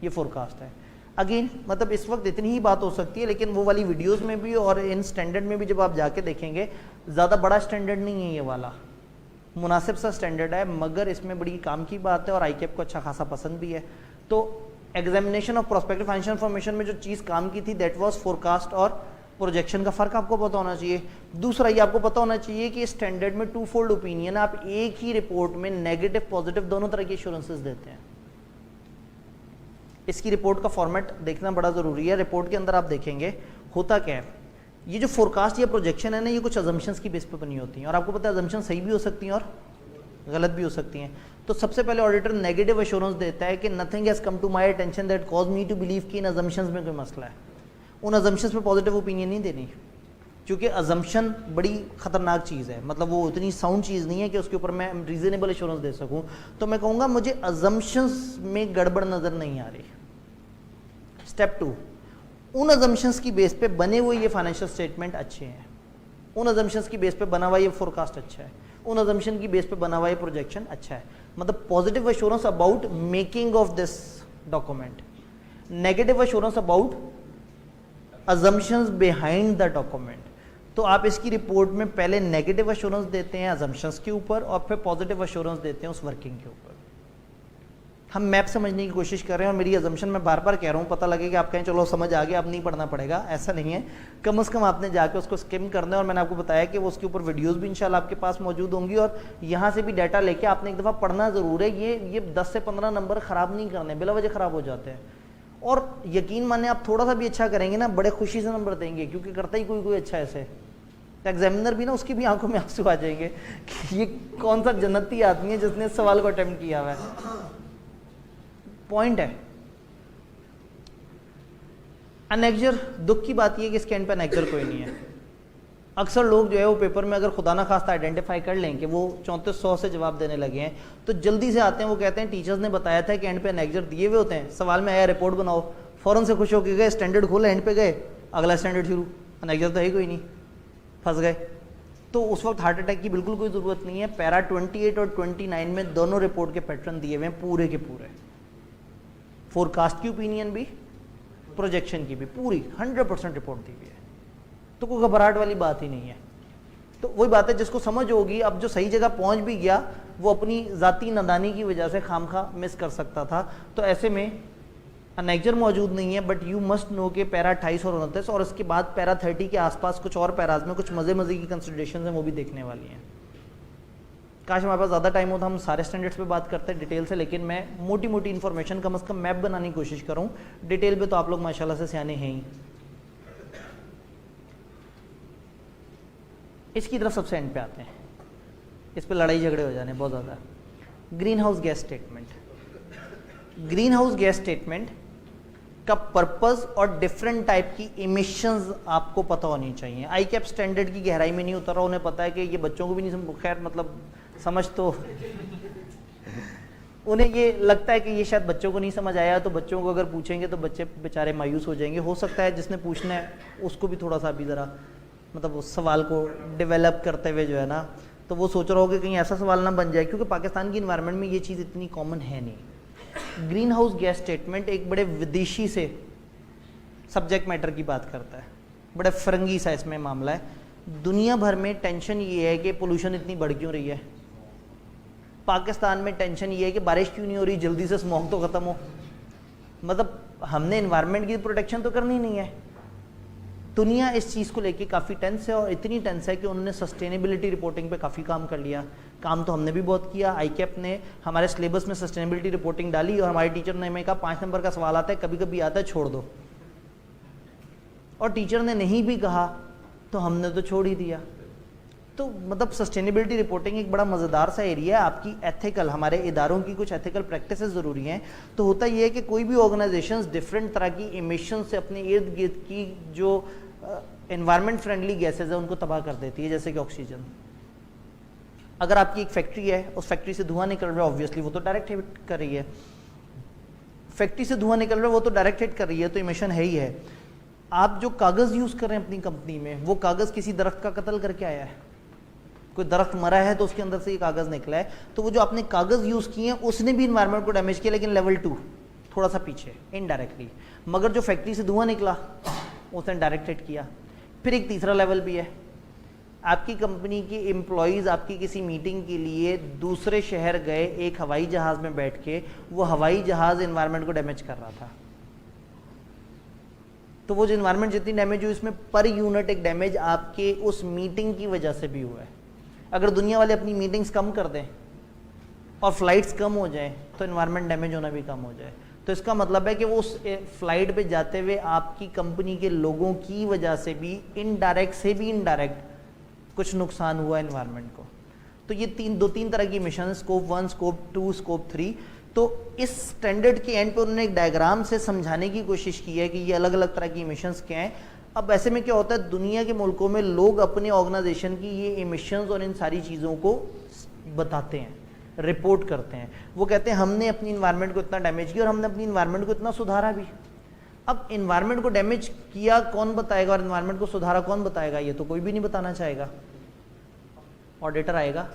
ये फोरकास्ट है। अगेन मतलब इस वक्त इतनी ही बात हो सकती है, लेकिन वो वाली वीडियोस में भी और इन स्टैंडर्ड में भी जब आप जाके देखेंगे, ज़्यादा बड़ा स्टैंडर्ड नहीं है ये वाला, मुनासिब सा स्टैंडर्ड है, मगर इसमें बड़ी काम की बात है और आईकैप को अच्छा खासा पसंद भी है। तो examination of prospective financial information में जो चीज़ काम की थी, दैट वाज फोरकास्ट और प्रोजेक्शन का फ़र्क आपको पता होना चाहिए। दूसरा ये आपको पता होना चाहिए कि स्टैंडर्ड में 2 फोल्ड ओपिनियन, आप एक ही रिपोर्ट में नेगेटिव पॉजिटिव दोनों तरह की एश्योरेंसेस देते हैं। इसकी रिपोर्ट का फॉर्मेट देखना बड़ा ज़रूरी है। रिपोर्ट के अंदर आप देखेंगे होता क्या है, ये जो फोरकास्ट या प्रोजेक्शन है ना, ये कुछ अजम्पशंस की बेस पर बनी होती हैं और आपको पता है अजम्पशन सही भी हो सकती हैं और गलत भी हो सकती हैं। तो सबसे पहले ऑडिटर नेगेटिव एश्योरेंस देता है कि nothing has come to my attention that cause me to believe कि इन अजम्पशंस में कोई मसला है। उन अजम्पशंस पे पॉजिटिव ओपिनियन नहीं देनी, क्योंकि अजम्पशन बड़ी ख़तरनाक चीज़ है, मतलब वो उतनी साउंड चीज़ नहीं है कि उसके ऊपर मैं रीजनेबल एश्योरेंस दे सकूँ। तो मैं कहूँगा मुझे अजम्पशंस में गड़बड़ नज़र नहीं आ रही। स्टेप 2, उन अजम्पशंस की बेस पे बने हुए ये फाइनेंशियल स्टेटमेंट अच्छे हैं, उन अजम्पशंस की बेस पे बना हुआ ये फोरकास्ट अच्छा है, उन अजम्पशन की बेस पे बना हुआ ये प्रोजेक्शन अच्छा है। मतलब positive assurance about making of this document, negative assurance about assumptions behind the document। तो आप इसकी रिपोर्ट में पहले नेगेटिव एश्योरेंस देते हैं assumptions के ऊपर और फिर पॉजिटिव एश्योरेंस देते हैं उस वर्किंग के ऊपर। हम मैप समझने की कोशिश कर रहे हैं और मेरी assumption मैं बार बार कह रहा हूँ, पता लगे कि आप कहें चलो समझ आ गया अब नहीं पढ़ना पड़ेगा, ऐसा नहीं है। कम से कम आपने जाके उसको स्किम करना है और मैंने आपको बताया कि वो उसके ऊपर वीडियोज़ भी इंशाल्लाह आपके पास मौजूद होंगी और यहाँ से भी डाटा लेके आपने एक दफ़ा पढ़ना ज़रूर है। ये 10 से 15 नंबर ख़राब नहीं करने, बिला वजह ख़राब हो जाते हैं। और यकीन माने आप थोड़ा सा भी अच्छा करेंगे ना, बड़े खुशी से नंबर देंगे, क्योंकि करता ही कोई अच्छा ऐसे तो एग्जामिनर भी ना उसकी भी आंखों में आंसू आ जाएंगे कि ये कौन सा जन्नती आदमी है जिसने इस सवाल को अटेम्प्ट किया हुआ है। पॉइंट है अनेक्जर, दुख की बात ये है कि इसके एंड पे अनेक्जर कोई नहीं है। अक्सर लोग जो है वो पेपर में अगर खुदा ना खास्ता आइडेंटिफाई कर लें कि वो 3400 से जवाब देने लगे हैं, तो जल्दी से आते हैं, वो कहते हैं टीचर्स ने बताया था कि एंड पे अनेक्जर दिए हुए होते हैं, सवाल में आया रिपोर्ट बनाओ, फ़ौरन से खुश होकर गए, स्टैंडर्ड खोले, एंड पे गए, अगला स्टैंडर्ड शुरू, अनेक्जर तो है कोई नहीं, फंस गए। तो उस वक्त हार्ट अटैक की बिल्कुल कोई ज़रूरत नहीं है। पैरा 28 और 29 में दोनों रिपोर्ट के पैटर्न दिए हुए हैं पूरे के पूरे, फोरकास्ट की ओपिनियन भी, प्रोजेक्शन की भी, पूरी 100% रिपोर्ट दी हुई है। तो कोई घबराहट वाली बात ही नहीं है। तो वही बात है, जिसको समझ होगी, अब जो सही जगह पहुंच भी गया वो अपनी ज़ाती नादानी की वजह से खामखा मिस कर सकता था। तो ऐसे में अनेक्जर मौजूद नहीं है, बट यू मस्ट नो के पैरा 28 और 29 और उसके बाद पैरा 30 के आसपास कुछ और पैराज में कुछ मज़े की कंसिडरेशन हैं, वो भी देखने वाली हैं। काश हमारे पास ज़्यादा टाइम होता, हम सारे स्टैंडर्ड्स पे बात करते हैं डिटेल से, लेकिन मैं मोटी मोटी इन्फॉर्मेशन कम से कम मैप बनाने की कोशिश करूँ। डिटेल पे तो आप लोग माशाल्लाह से सियाने हैं ही। इसकी तरफ सबसे एंड पे आते हैं, इस पे लड़ाई झगड़े हो जाने बहुत ज़्यादा। Green house gas statement. Green house gas statement का पर्पस और डिफरेंट टाइप की इमिशंस आपको पता होनी चाहिए। ICAP स्टैंडर्ड की गहराई में नहीं उतर रहा, उन्हें पता है कि ये बच्चों को भी नहीं खैर मतलब समझ तो उन्हें ये लगता है कि ये शायद बच्चों को नहीं समझ आया, तो बच्चों को अगर पूछेंगे तो बच्चे बेचारे मायूस हो जाएंगे। हो सकता है जिसने पूछना है उसको भी थोड़ा सा अभी ज़रा मतलब उस सवाल को डेवलप करते हुए जो है ना, तो वो सोच रहा होगा कहीं ऐसा सवाल ना बन जाए, क्योंकि पाकिस्तान की इन्वायरमेंट में ये चीज़ इतनी कॉमन है नहीं। ग्रीन हाउस गैस स्टेटमेंट एक बड़े विदेशी से सब्जेक्ट मैटर की बात करता है, बड़े फरंगी सा इसमें मामला है। दुनिया भर में टेंशन ये है कि पोल्यूशन इतनी बढ़ क्यों रही है, पाकिस्तान में टेंशन ये है कि बारिश क्यों नहीं हो रही, जल्दी से स्मॉग तो ख़त्म हो। मतलब हमने इन्वायरमेंट की प्रोटेक्शन तो करनी नहीं है। दुनिया इस चीज़ को लेके काफ़ी टेंस है, और इतनी टेंस है कि उन्होंने सस्टेनेबिलिटी रिपोर्टिंग पे काफ़ी काम कर लिया। काम तो हमने भी बहुत किया। ICAP ने हमारे सिलेबस में सस्टेनेबिलिटी रिपोर्टिंग डाली, और हमारे टीचर ने हमें कहा 5 नंबर का सवाल आता है, कभी कभी आता है, छोड़ दो। और टीचर ने नहीं भी कहा तो हमने तो छोड़ ही दिया। तो मतलब सस्टेनेबिलिटी रिपोर्टिंग एक बड़ा मज़ेदार सा एरिया है। आपकी एथिकल, हमारे इदारों की कुछ एथिकल प्रैक्टिसेस ज़रूरी हैं। तो होता ये है कि कोई भी ऑर्गेनाइजेशंस डिफरेंट तरह की इमिशन से अपने इर्द गिर्द की जो एनवायरनमेंट फ्रेंडली गैसेज है उनको तबाह कर देती है, जैसे कि ऑक्सीजन। अगर आपकी एक फैक्ट्री है, उस फैक्ट्री से धुआं निकल रहा है, ऑब्वियसली वो तो डायरेक्ट हिट कर रही है। फैक्ट्री से धुआं निकल रहा है वो तो डायरेक्ट हिट कर रही है, तो इमिशन है ही है। आप जो कागज़ यूज़ कर रहे हैं अपनी कंपनी में, वो कागज़ किसी दरख्त का कत्ल करके आया है। कोई दरख्त मरा है तो उसके अंदर से ये कागज़ निकला है, तो वो जो आपने कागज़ यूज़ किए हैं उसने भी इन्वायरमेंट को डैमेज किया, लेकिन लेवल 2 थोड़ा सा पीछे इनडायरेक्टली। मगर जो फैक्ट्री से धुआं निकला उसने डायरेक्ट हिट किया। फिर एक तीसरा लेवल भी है, आपकी कंपनी के एम्प्लॉयज़ आपकी किसी मीटिंग के लिए दूसरे शहर गए, एक हवाई जहाज़ में बैठ के, वो हवाई जहाज़ इन्वायरमेंट को डैमेज कर रहा था। तो वो जो इन्वायरमेंट जितनी डैमेज हुई, इसमें पर यूनिट एक डैमेज आपके उस मीटिंग की वजह से भी हुआ है। अगर दुनिया वाले अपनी मीटिंग्स कम कर दें और फ्लाइट्स कम हो जाएं तो इन्वायरमेंट डैमेज होना भी कम हो जाए। तो इसका मतलब है कि वो उस फ्लाइट पे जाते हुए आपकी कंपनी के लोगों की वजह से भी इनडायरेक्ट से भी इनडायरेक्ट कुछ नुकसान हुआ इन्वायरमेंट को। तो ये दो तीन तरह की मिशन, स्कोप 1, स्कोप 2, स्कोप 3। तो इस स्टैंडर्ड के एंड पे उन्होंने एक डायग्राम से समझाने की कोशिश की है कि ये अलग अलग तरह की मिशंस क्या हैं। अब ऐसे में क्या होता है, दुनिया के मुल्कों में लोग अपने ऑर्गेनाइजेशन की ये इमिशंस और इन सारी चीज़ों को बताते हैं, रिपोर्ट करते हैं। वो कहते हैं हमने अपनी इन्वायरमेंट को इतना डैमेज किया और हमने अपनी इन्वायरमेंट को इतना सुधारा भी। अब इन्वायरमेंट को डैमेज किया कौन बताएगा और इन्वायरमेंट को सुधारा कौन बताएगा, ये तो कोई भी नहीं बताना चाहेगा। ऑडिटर आएगा,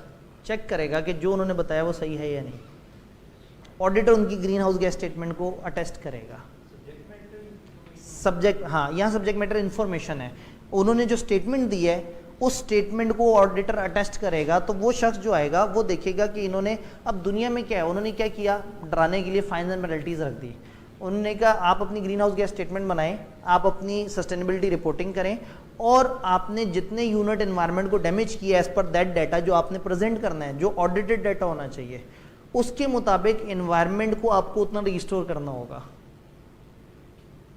चेक करेगा कि जो उन्होंने बताया वो सही है या नहीं। ऑडिटर उनकी ग्रीन हाउस गैस स्टेटमेंट को अटेस्ट करेगा। सब्जेक्ट, हाँ, यहाँ सब्जेक्ट मैटर इन्फॉर्मेशन है। उन्होंने जो स्टेटमेंट दी है उस स्टेटमेंट को ऑडिटर अटेस्ट करेगा, तो वो शख्स जो आएगा वो देखेगा कि इन्होंने, अब दुनिया में क्या है, उन्होंने क्या किया, डराने के लिए फाइन्स एंड पेनल्टीज रख दी। उन्होंने कहा आप अपनी ग्रीन हाउस गैस स्टेटमेंट बनाएं, आप अपनी सस्टेनेबिलिटी रिपोर्टिंग करें, और आपने जितने यूनिट एनवायरनमेंट को डैमेज किया एज पर दैट डाटा जो आपने प्रेजेंट करना है, जो ऑडिटेड डाटा होना चाहिए, उसके मुताबिक एनवायरनमेंट को आपको उतना रिस्टोर करना होगा।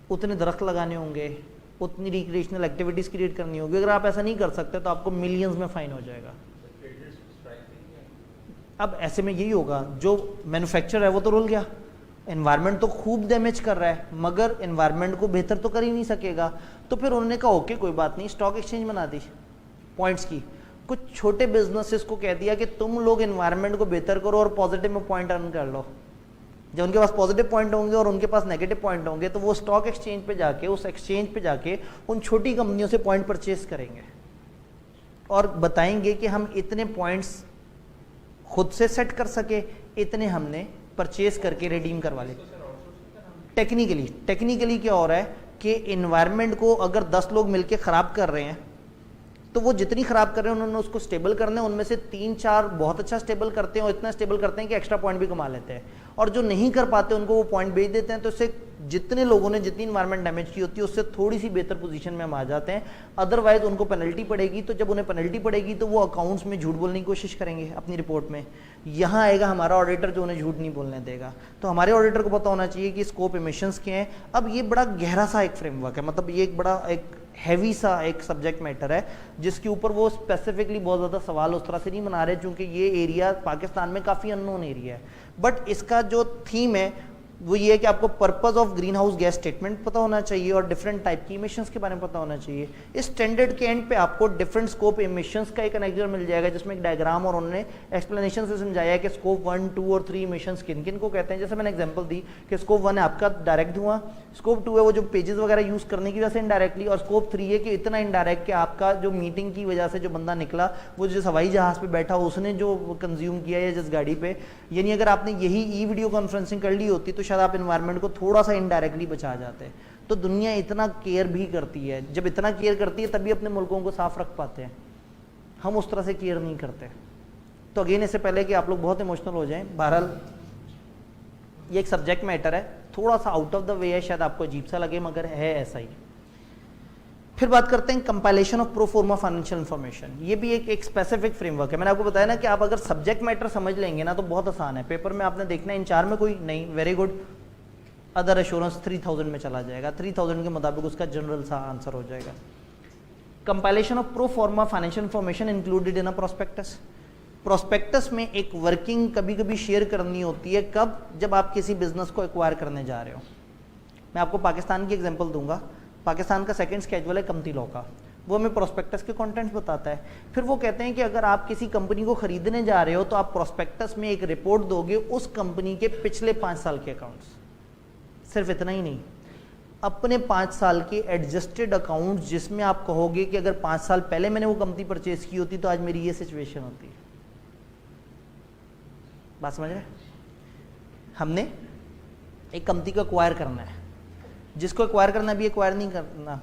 उतने दरख्त लगाने होंगे, उतनी रिक्रिएशनल एक्टिविटीज़ क्रिएट करनी होगी। अगर आप ऐसा नहीं कर सकते तो आपको मिलियंस में फाइन हो जाएगा। अब ऐसे में यही होगा, जो मैन्युफैक्चरर है वो तो रुल गया, एनवायरनमेंट तो खूब डैमेज कर रहा है मगर एनवायरनमेंट को बेहतर तो कर ही नहीं सकेगा। तो फिर उन्होंने कहा ओके कोई बात नहीं, स्टॉक एक्सचेंज बना दी पॉइंट्स की। कुछ छोटे बिजनेसेस को कह दिया कि तुम लोग एनवायरनमेंट को बेहतर करो और पॉजिटिव में पॉइंट अर्न कर लो। जब उनके पास पॉजिटिव पॉइंट होंगे और उनके पास नेगेटिव पॉइंट होंगे तो वो स्टॉक एक्सचेंज पे जाके, उस एक्सचेंज पे जाके उन छोटी कंपनियों से पॉइंट परचेज करेंगे और बताएंगे कि हम इतने पॉइंट्स खुद से सेट कर सके, इतने हमने परचेज करके रिडीम करवा ले। टेक्निकली क्या हो रहा है कि एनवायरनमेंट को अगर 10 लोग मिलकर ख़राब कर रहे हैं तो वो जितनी ख़राब कर रहे हैं उन्होंने उसको स्टेबल करना है, उनमें से 3-4 बहुत अच्छा स्टेबल करते हैं और इतना स्टेबल करते हैं कि एक्स्ट्रा पॉइंट भी कमा लेते हैं, और जो नहीं कर पाते उनको वो पॉइंट बेच देते हैं। तो इससे जितने लोगों ने जितनी इन्वायरमेंट डैमेज की होती है उससे थोड़ी सी बेहतर पोजीशन में हम आ जाते हैं, अदरवाइज उनको पेनल्टी पड़ेगी। तो जब उन्हें पेनल्टी पड़ेगी तो वो अकाउंट्स में झूठ बोलने की कोशिश करेंगे अपनी रिपोर्ट में। यहाँ आएगा हमारा ऑडिटर जो उन्हें झूठ नहीं बोलने देगा। तो हमारे ऑडिटर को पता होना चाहिए कि स्कोप इमिशंस क्या हैं। अब ये बड़ा गहरा सा एक फ्रेमवर्क है, मतलब ये एक बड़ा एक हैवी सा एक सब्जेक्ट मैटर है जिसके ऊपर वो स्पेसिफिकली बहुत ज़्यादा सवाल उस तरह से नहीं बना रहे, क्योंकि ये एरिया पाकिस्तान में काफ़ी अननोन एरिया है। बट इसका जो थीम है वो ये है कि आपको purpose of green house gas statement पता होना चाहिए और डिफरेंट टाइप की इमिशंस के बारे में पता होना चाहिए। इस स्टैंडर्ड के एंड पे आपको डिफरेंट स्कोप इमिशंस का एक एनेक्जर मिल जाएगा जिसमें एक डायग्राम और उन्होंने एक्सप्लेनेशन से समझाया है कि स्कोप 1, 2 और 3 इमिशंस किन किन को कहते हैं। जैसे मैंने एग्जांपल दी कि स्कोप 1 है आपका डायरेक्ट धुआं, स्कोप 2 है वो जो पेजेस वगैरह यूज करने की वजह से इनडायरेक्टली, और स्कोप 3 है कि इतना इनडायरेक्ट कि आपका जो मीटिंग की वजह से जो बंदा निकला वो जिस हवाई जहाज पे बैठा उसने जो कंज्यूम किया या जिस गाड़ी पे, यानी अगर आपने यही ई वीडियो कॉन्फ्रेंसिंग कर ली होती तो शायद आप एनवायरनमेंट को थोड़ा सा इनडायरेक्टली बचा जाते हैं। तो दुनिया इतना केयर भी करती है, जब इतना केयर करती है तभी अपने मुल्कों को साफ रख पाते हैं। हम उस तरह से केयर नहीं करते। तो अगेन इससे पहले कि आप लोग बहुत इमोशनल हो जाएं, बहरहाल ये एक सब्जेक्ट मैटर है, थोड़ा सा आउट ऑफ द वे है, शायद आपको अजीब सा लगे मगर है ऐसा ही। फिर बात करते हैं कंपाइलेशन ऑफ प्रो फॉर्मा फाइनेंशियल इन्फॉर्मेशन। ये भी एक स्पेसिफिक फ्रेमवर्क है। मैंने आपको बताया ना कि आप अगर सब्जेक्ट मैटर समझ लेंगे ना तो बहुत आसान है। पेपर में आपने देखना है इन 4 में कोई नहीं, वेरी गुड, अदर एश्योरेंस 3000 में चला जाएगा, 3000 के मुताबिक उसका जनरल सा आंसर हो जाएगा। कंपाइलेशन ऑफ प्रो फॉर्मा financial information included in a prospectus. Prospectus में एक वर्किंग कभी कभी शेयर करनी होती है, कब? जब आप किसी बिजनेस को एक्वायर करने जा रहे हो। मैं आपको पाकिस्तान की एग्जांपल दूंगा। पाकिस्तान का सेकंड स्केड्यूल है कंपनी लॉ का, वो हमें प्रोस्पेक्टस के कंटेंट्स बताता है। फिर वो कहते हैं कि अगर आप किसी कंपनी को खरीदने जा रहे हो तो आप प्रोस्पेक्टस में एक रिपोर्ट दोगे उस कंपनी के पिछले 5 साल के अकाउंट्स। सिर्फ इतना ही नहीं, अपने 5 साल के एडजस्टेड अकाउंट्स जिसमें आप कहोगे कि अगर 5 साल पहले मैंने वो कंपनी परचेज की होती तो आज मेरी ये सिचुएशन होती। बात समझ रहे? हमने एक कंपनी को एक्वायर करना है, जिसको एक्वायर करना भी एक्वायर नहीं करना,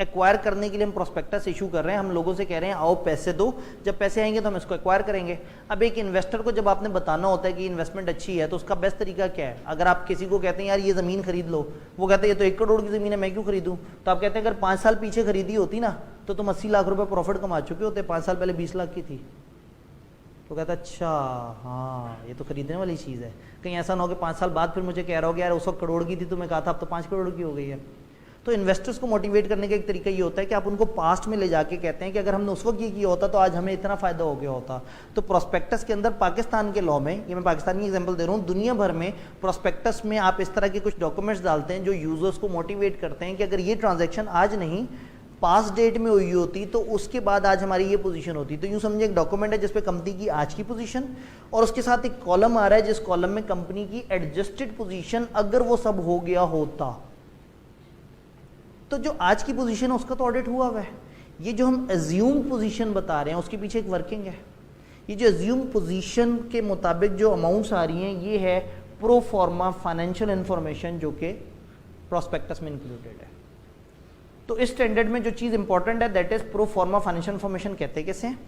एक्वायर करने के लिए हम प्रोस्पेक्टस इशू कर रहे हैं। हम लोगों से कह रहे हैं आओ पैसे दो, जब पैसे आएंगे तो हम इसको एक्वायर करेंगे। अब एक इन्वेस्टर को जब आपने बताना होता है कि इन्वेस्टमेंट अच्छी है तो उसका बेस्ट तरीका क्या है? अगर आप किसी को कहते हैं यार ये ज़मीन खरीद लो, वो कहते हैं ये तो 1 करोड़ की ज़मीन है मैं क्यों खरीदूँ, तो आप कहते हैं अगर 5 साल पीछे खरीदी होती ना तो तुम 80 लाख रुपये प्रॉफिट कमा चुके होते, 5 साल पहले 20 लाख की थी। तो कहता अच्छा हाँ ये तो खरीदने वाली चीज़ है, कहीं ऐसा ना हो कि 5 साल बाद फिर मुझे कह रहा हो कि यार उस वक्त करोड़ की थी तो मैं कहा था अब तो 5 करोड़ की हो गई है। तो इन्वेस्टर्स को मोटिवेट करने का एक तरीका ये होता है कि आप उनको पास्ट में ले जाके कहते हैं कि अगर हमने उस वक्त ये किया होता तो आज हमें इतना फ़ायदा हो गया होता। तो प्रोस्पेक्टस के अंदर पाकिस्तान के लॉ में, ये मैं पाकिस्तान की एग्जांपल दे रहा हूँ, दुनिया भर में प्रोस्पेक्टस में आप इस तरह के कुछ डॉक्यूमेंट्स डालते हैं जो यूजर्स को मोटिवेट करते हैं कि अगर ये ट्रांजेक्शन आज नहीं पास डेट में हुई होती तो उसके बाद आज हमारी ये पोजीशन होती। तो यूँ समझिए एक डॉक्यूमेंट है जिसपे कंपनी की आज की पोजीशन और उसके साथ एक कॉलम आ रहा है जिस कॉलम में कंपनी की एडजस्टेड पोजीशन अगर वो सब हो गया होता। तो जो आज की पोजीशन है उसका तो ऑडिट हुआ हुआ है। ये जो हम एज्यूम पोजीशन बता रहे हैं उसके पीछे एक वर्किंग है। ये जो एज्यूम पोजीशन के मुताबिक जो अमाउंट्स आ रही हैं ये है प्रो फॉर्मा फाइनेंशियल इंफॉर्मेशन जो कि प्रोस्पेक्टस में इंक्लूडेड है। तो इस स्टैंडर्ड में जो चीज़ इंपॉर्टेंट है दैट इज प्रो फॉर्मा फाइनेंशियल इंफॉर्मेशन कहते कैसे हैं।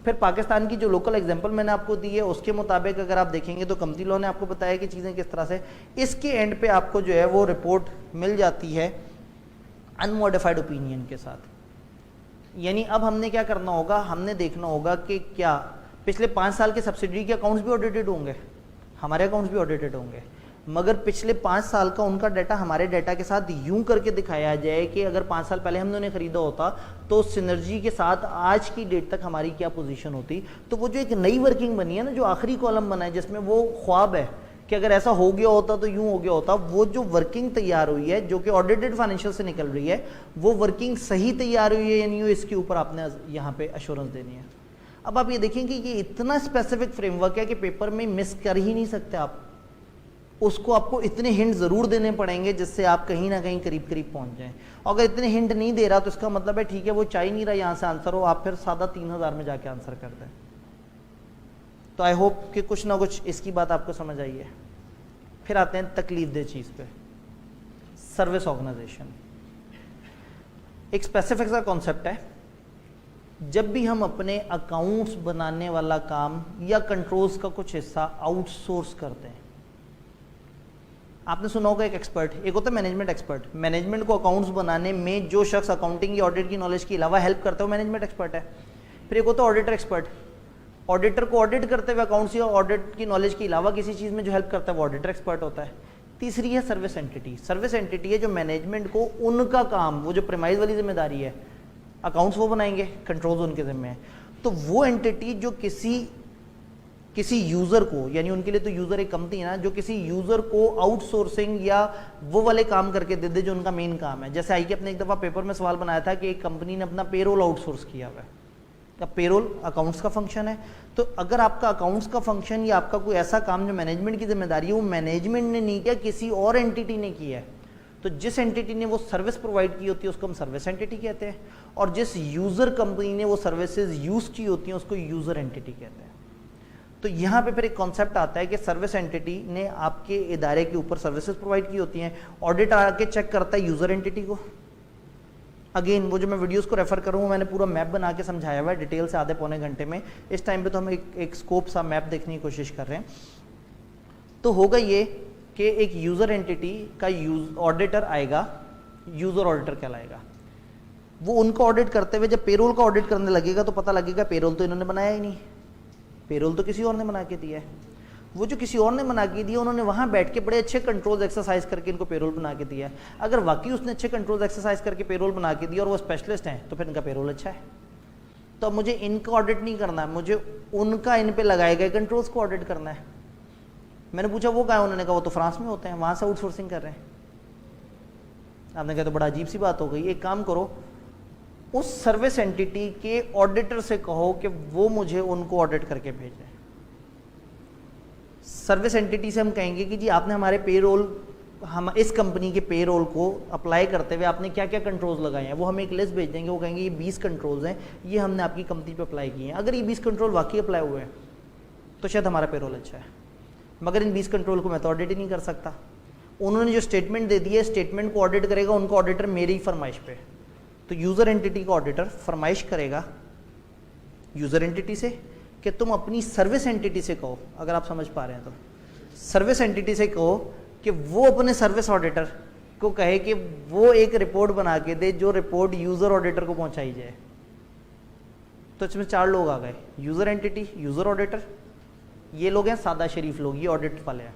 फिर पाकिस्तान की जो लोकल एग्जांपल मैंने आपको दी है उसके मुताबिक अगर आप देखेंगे तो कंपनी लॉ ने आपको बताया कि चीज़ें किस तरह से, इसके एंड पे आपको जो है वो रिपोर्ट मिल जाती है अनमॉडिफाइड ओपिनियन के साथ। यानी अब हमने क्या करना होगा, हमने देखना होगा कि क्या पिछले 5 साल के सब्सिडरी के अकाउंट्स भी ऑडिटेड होंगे, हमारे अकाउंट्स भी ऑडिटेड होंगे, मगर पिछले 5 साल का उनका डाटा हमारे डाटा के साथ यूं करके दिखाया जाए कि अगर 5 साल पहले हमने उन्हें खरीदा होता तो सिनर्जी के साथ आज की डेट तक हमारी क्या पोजीशन होती। तो वो जो एक नई वर्किंग बनी है ना, जो आखिरी कॉलम बना है जिसमें वो ख्वाब है कि अगर ऐसा हो गया होता तो यूं हो गया होता, वो जो वर्किंग तैयार हुई है जो कि ऑडिटेड फाइनेंशियल से निकल रही है वो वर्किंग सही तैयार हुई है या नहीं, इसके ऊपर आपने यहाँ पे एश्योरेंस देनी है। अब आप ये देखेंगे कि ये इतना स्पेसिफिक फ्रेमवर्क है कि पेपर में मिस कर ही नहीं सकते आप उसको। आपको इतने हिंट ज़रूर देने पड़ेंगे जिससे आप कहीं ना कहीं करीब करीब पहुंच जाएं। अगर इतने हिंट नहीं दे रहा तो इसका मतलब है ठीक है वो चाह नहीं रहा यहाँ से आंसर हो, आप फिर सादा 3000 में जाके आंसर कर दें। तो आई होप कि कुछ ना कुछ इसकी बात आपको समझ आई है। फिर आते हैं तकलीफ दे चीज़ पे, सर्विस ऑर्गेनाइजेशन। एक स्पेसिफिक सा कॉन्सेप्ट है, जब भी हम अपने अकाउंट्स बनाने वाला काम या कंट्रोल्स का कुछ हिस्सा आउटसोर्स करते हैं। आपने सुना होगा एक एक्सपर्ट, एक होता है मैनेजमेंट एक्सपर्ट। मैनेजमेंट को अकाउंट्स बनाने में जो शख्स अकाउंटिंग या ऑडिट की नॉलेज के अलावा हेल्प करता है वो मैनेजमेंट एक्सपर्ट है। फिर एक होता है ऑडिटर एक्सपर्ट, ऑडिटर को ऑडिट करते हुए अकाउंट्स या ऑडिट की नॉलेज के अलावा किसी चीज़ में जो हेल्प करता है वो ऑडिटर एक्सपर्ट होता है। तीसरी है सर्विस एंटिटी। सर्विस एंटिटी है जो मैनेजमेंट को उनका काम, वो जो प्रेमाइज वाली जिम्मेदारी है, अकाउंट्स वो बनाएंगे, कंट्रोल्स उनके जिम्मे हैं, तो वो एंटिटी जो किसी यूज़र को, यानी उनके लिए तो यूज़र एक कंपनी है ना, जो किसी यूज़र को आउटसोर्सिंग या वो वाले काम करके दे दे जो उनका मेन काम है। जैसे आई के अपने एक दफ़ा पेपर में सवाल बनाया था कि एक कंपनी ने अपना पेरोल आउटसोर्स किया हुआ है। अब पेरोल अकाउंट्स का फंक्शन है, तो अगर आपका अकाउंट्स का फंक्शन या आपका कोई ऐसा काम जो मैनेजमेंट की जिम्मेदारी है वो मैनेजमेंट ने नहीं किया, किसी और एंटिटी ने किया है, तो जिस एंटिटी ने वो सर्विस प्रोवाइड की होती है उसको हम सर्विस एंटिटी कहते हैं, और जिस यूज़र कंपनी ने वो सर्विसेज यूज़ की होती हैं उसको यूज़र एंटिटी कहते हैं। तो यहाँ पे फिर एक कॉन्सेप्ट आता है कि सर्विस एंटिटी ने आपके इदारे के ऊपर सर्विसेज प्रोवाइड की होती हैं, ऑडिट आके चेक करता है यूज़र एंटिटी को। अगेन वो जो मैं वीडियोस को रेफर करूँ, मैंने पूरा मैप बना के समझाया हुआ है डिटेल से आधे पौने घंटे में। इस टाइम पे तो हम एक स्कोप सा मैप देखने की कोशिश कर रहे हैं। तो होगा ये कि एक यूज़र एंटिटी का ऑडिटर आएगा, यूज़र ऑडिटर कहलाएगा। वो उनका ऑडिट करते हुए जब पेरोल का ऑडिट करने लगेगा तो पता लगेगा पेरोल तो इन्होंने बनाया ही नहीं, पेरोल तो किसी और ने बना के दिया है। वो जो किसी और ने बना के दिया, उन्होंने वहाँ बैठ के बड़े अच्छे कंट्रोल्स एक्सरसाइज करके इनको पेरोल बना के दिया है। अगर वाकई उसने अच्छे कंट्रोल्स एक्सरसाइज करके पेरोल बना के दिया और वो स्पेशलिस्ट हैं तो फिर इनका पेरोल अच्छा है। तो अब मुझे इनका ऑडिट नहीं करना है, मुझे उनका इन पे लगाए गए कंट्रोल्स को ऑडिट करना है। मैंने पूछा वो कहाँ है, उन्होंने कहा वो तो फ्रांस में होते हैं, वहाँ से आउटसोर्सिंग कर रहे हैं। आपने कहा तो बड़ा अजीब सी बात हो गई। एक काम करो, उस सर्विस एंटिटी के ऑडिटर से कहो कि वो मुझे उनको ऑडिट करके भेजें। सर्विस एंटिटी से हम कहेंगे कि जी आपने हमारे पेरोल, हम इस कंपनी के पेरोल को अप्लाई करते हुए आपने क्या क्या कंट्रोल्स लगाए हैं, वो हमें एक लिस्ट भेज देंगे। वो कहेंगे ये 20 कंट्रोल्स हैं, ये हमने आपकी कंपनी पे अप्लाई किए हैं। अगर ये 20 कंट्रोल वाकई अप्लाई हुए हैं तो शायद हमारा पेरोल अच्छा है, मगर इन 20 कंट्रोल को मैं तो ऑडिट ही नहीं कर सकता। उन्होंने जो स्टेटमेंट दे दी है, स्टेटमेंट को ऑडिट करेगा उनका ऑडिटर मेरी ही फरमाइश पे। तो यूज़र एंटिटी का ऑडिटर फरमाइश करेगा यूज़र एंटिटी से कि तुम अपनी सर्विस एंटिटी से कहो, अगर आप समझ पा रहे हैं तो सर्विस एंटिटी से कहो कि वो अपने सर्विस ऑडिटर को कहे कि वो एक रिपोर्ट बना के दे जो रिपोर्ट यूज़र ऑडिटर को पहुंचाई जाए। तो इसमें 4 लोग आ गए, यूज़र एंटिटी, यूज़र ऑडिटर, ये लोग हैं सादा शरीफ लोग, ये ऑडिट वाले हैं।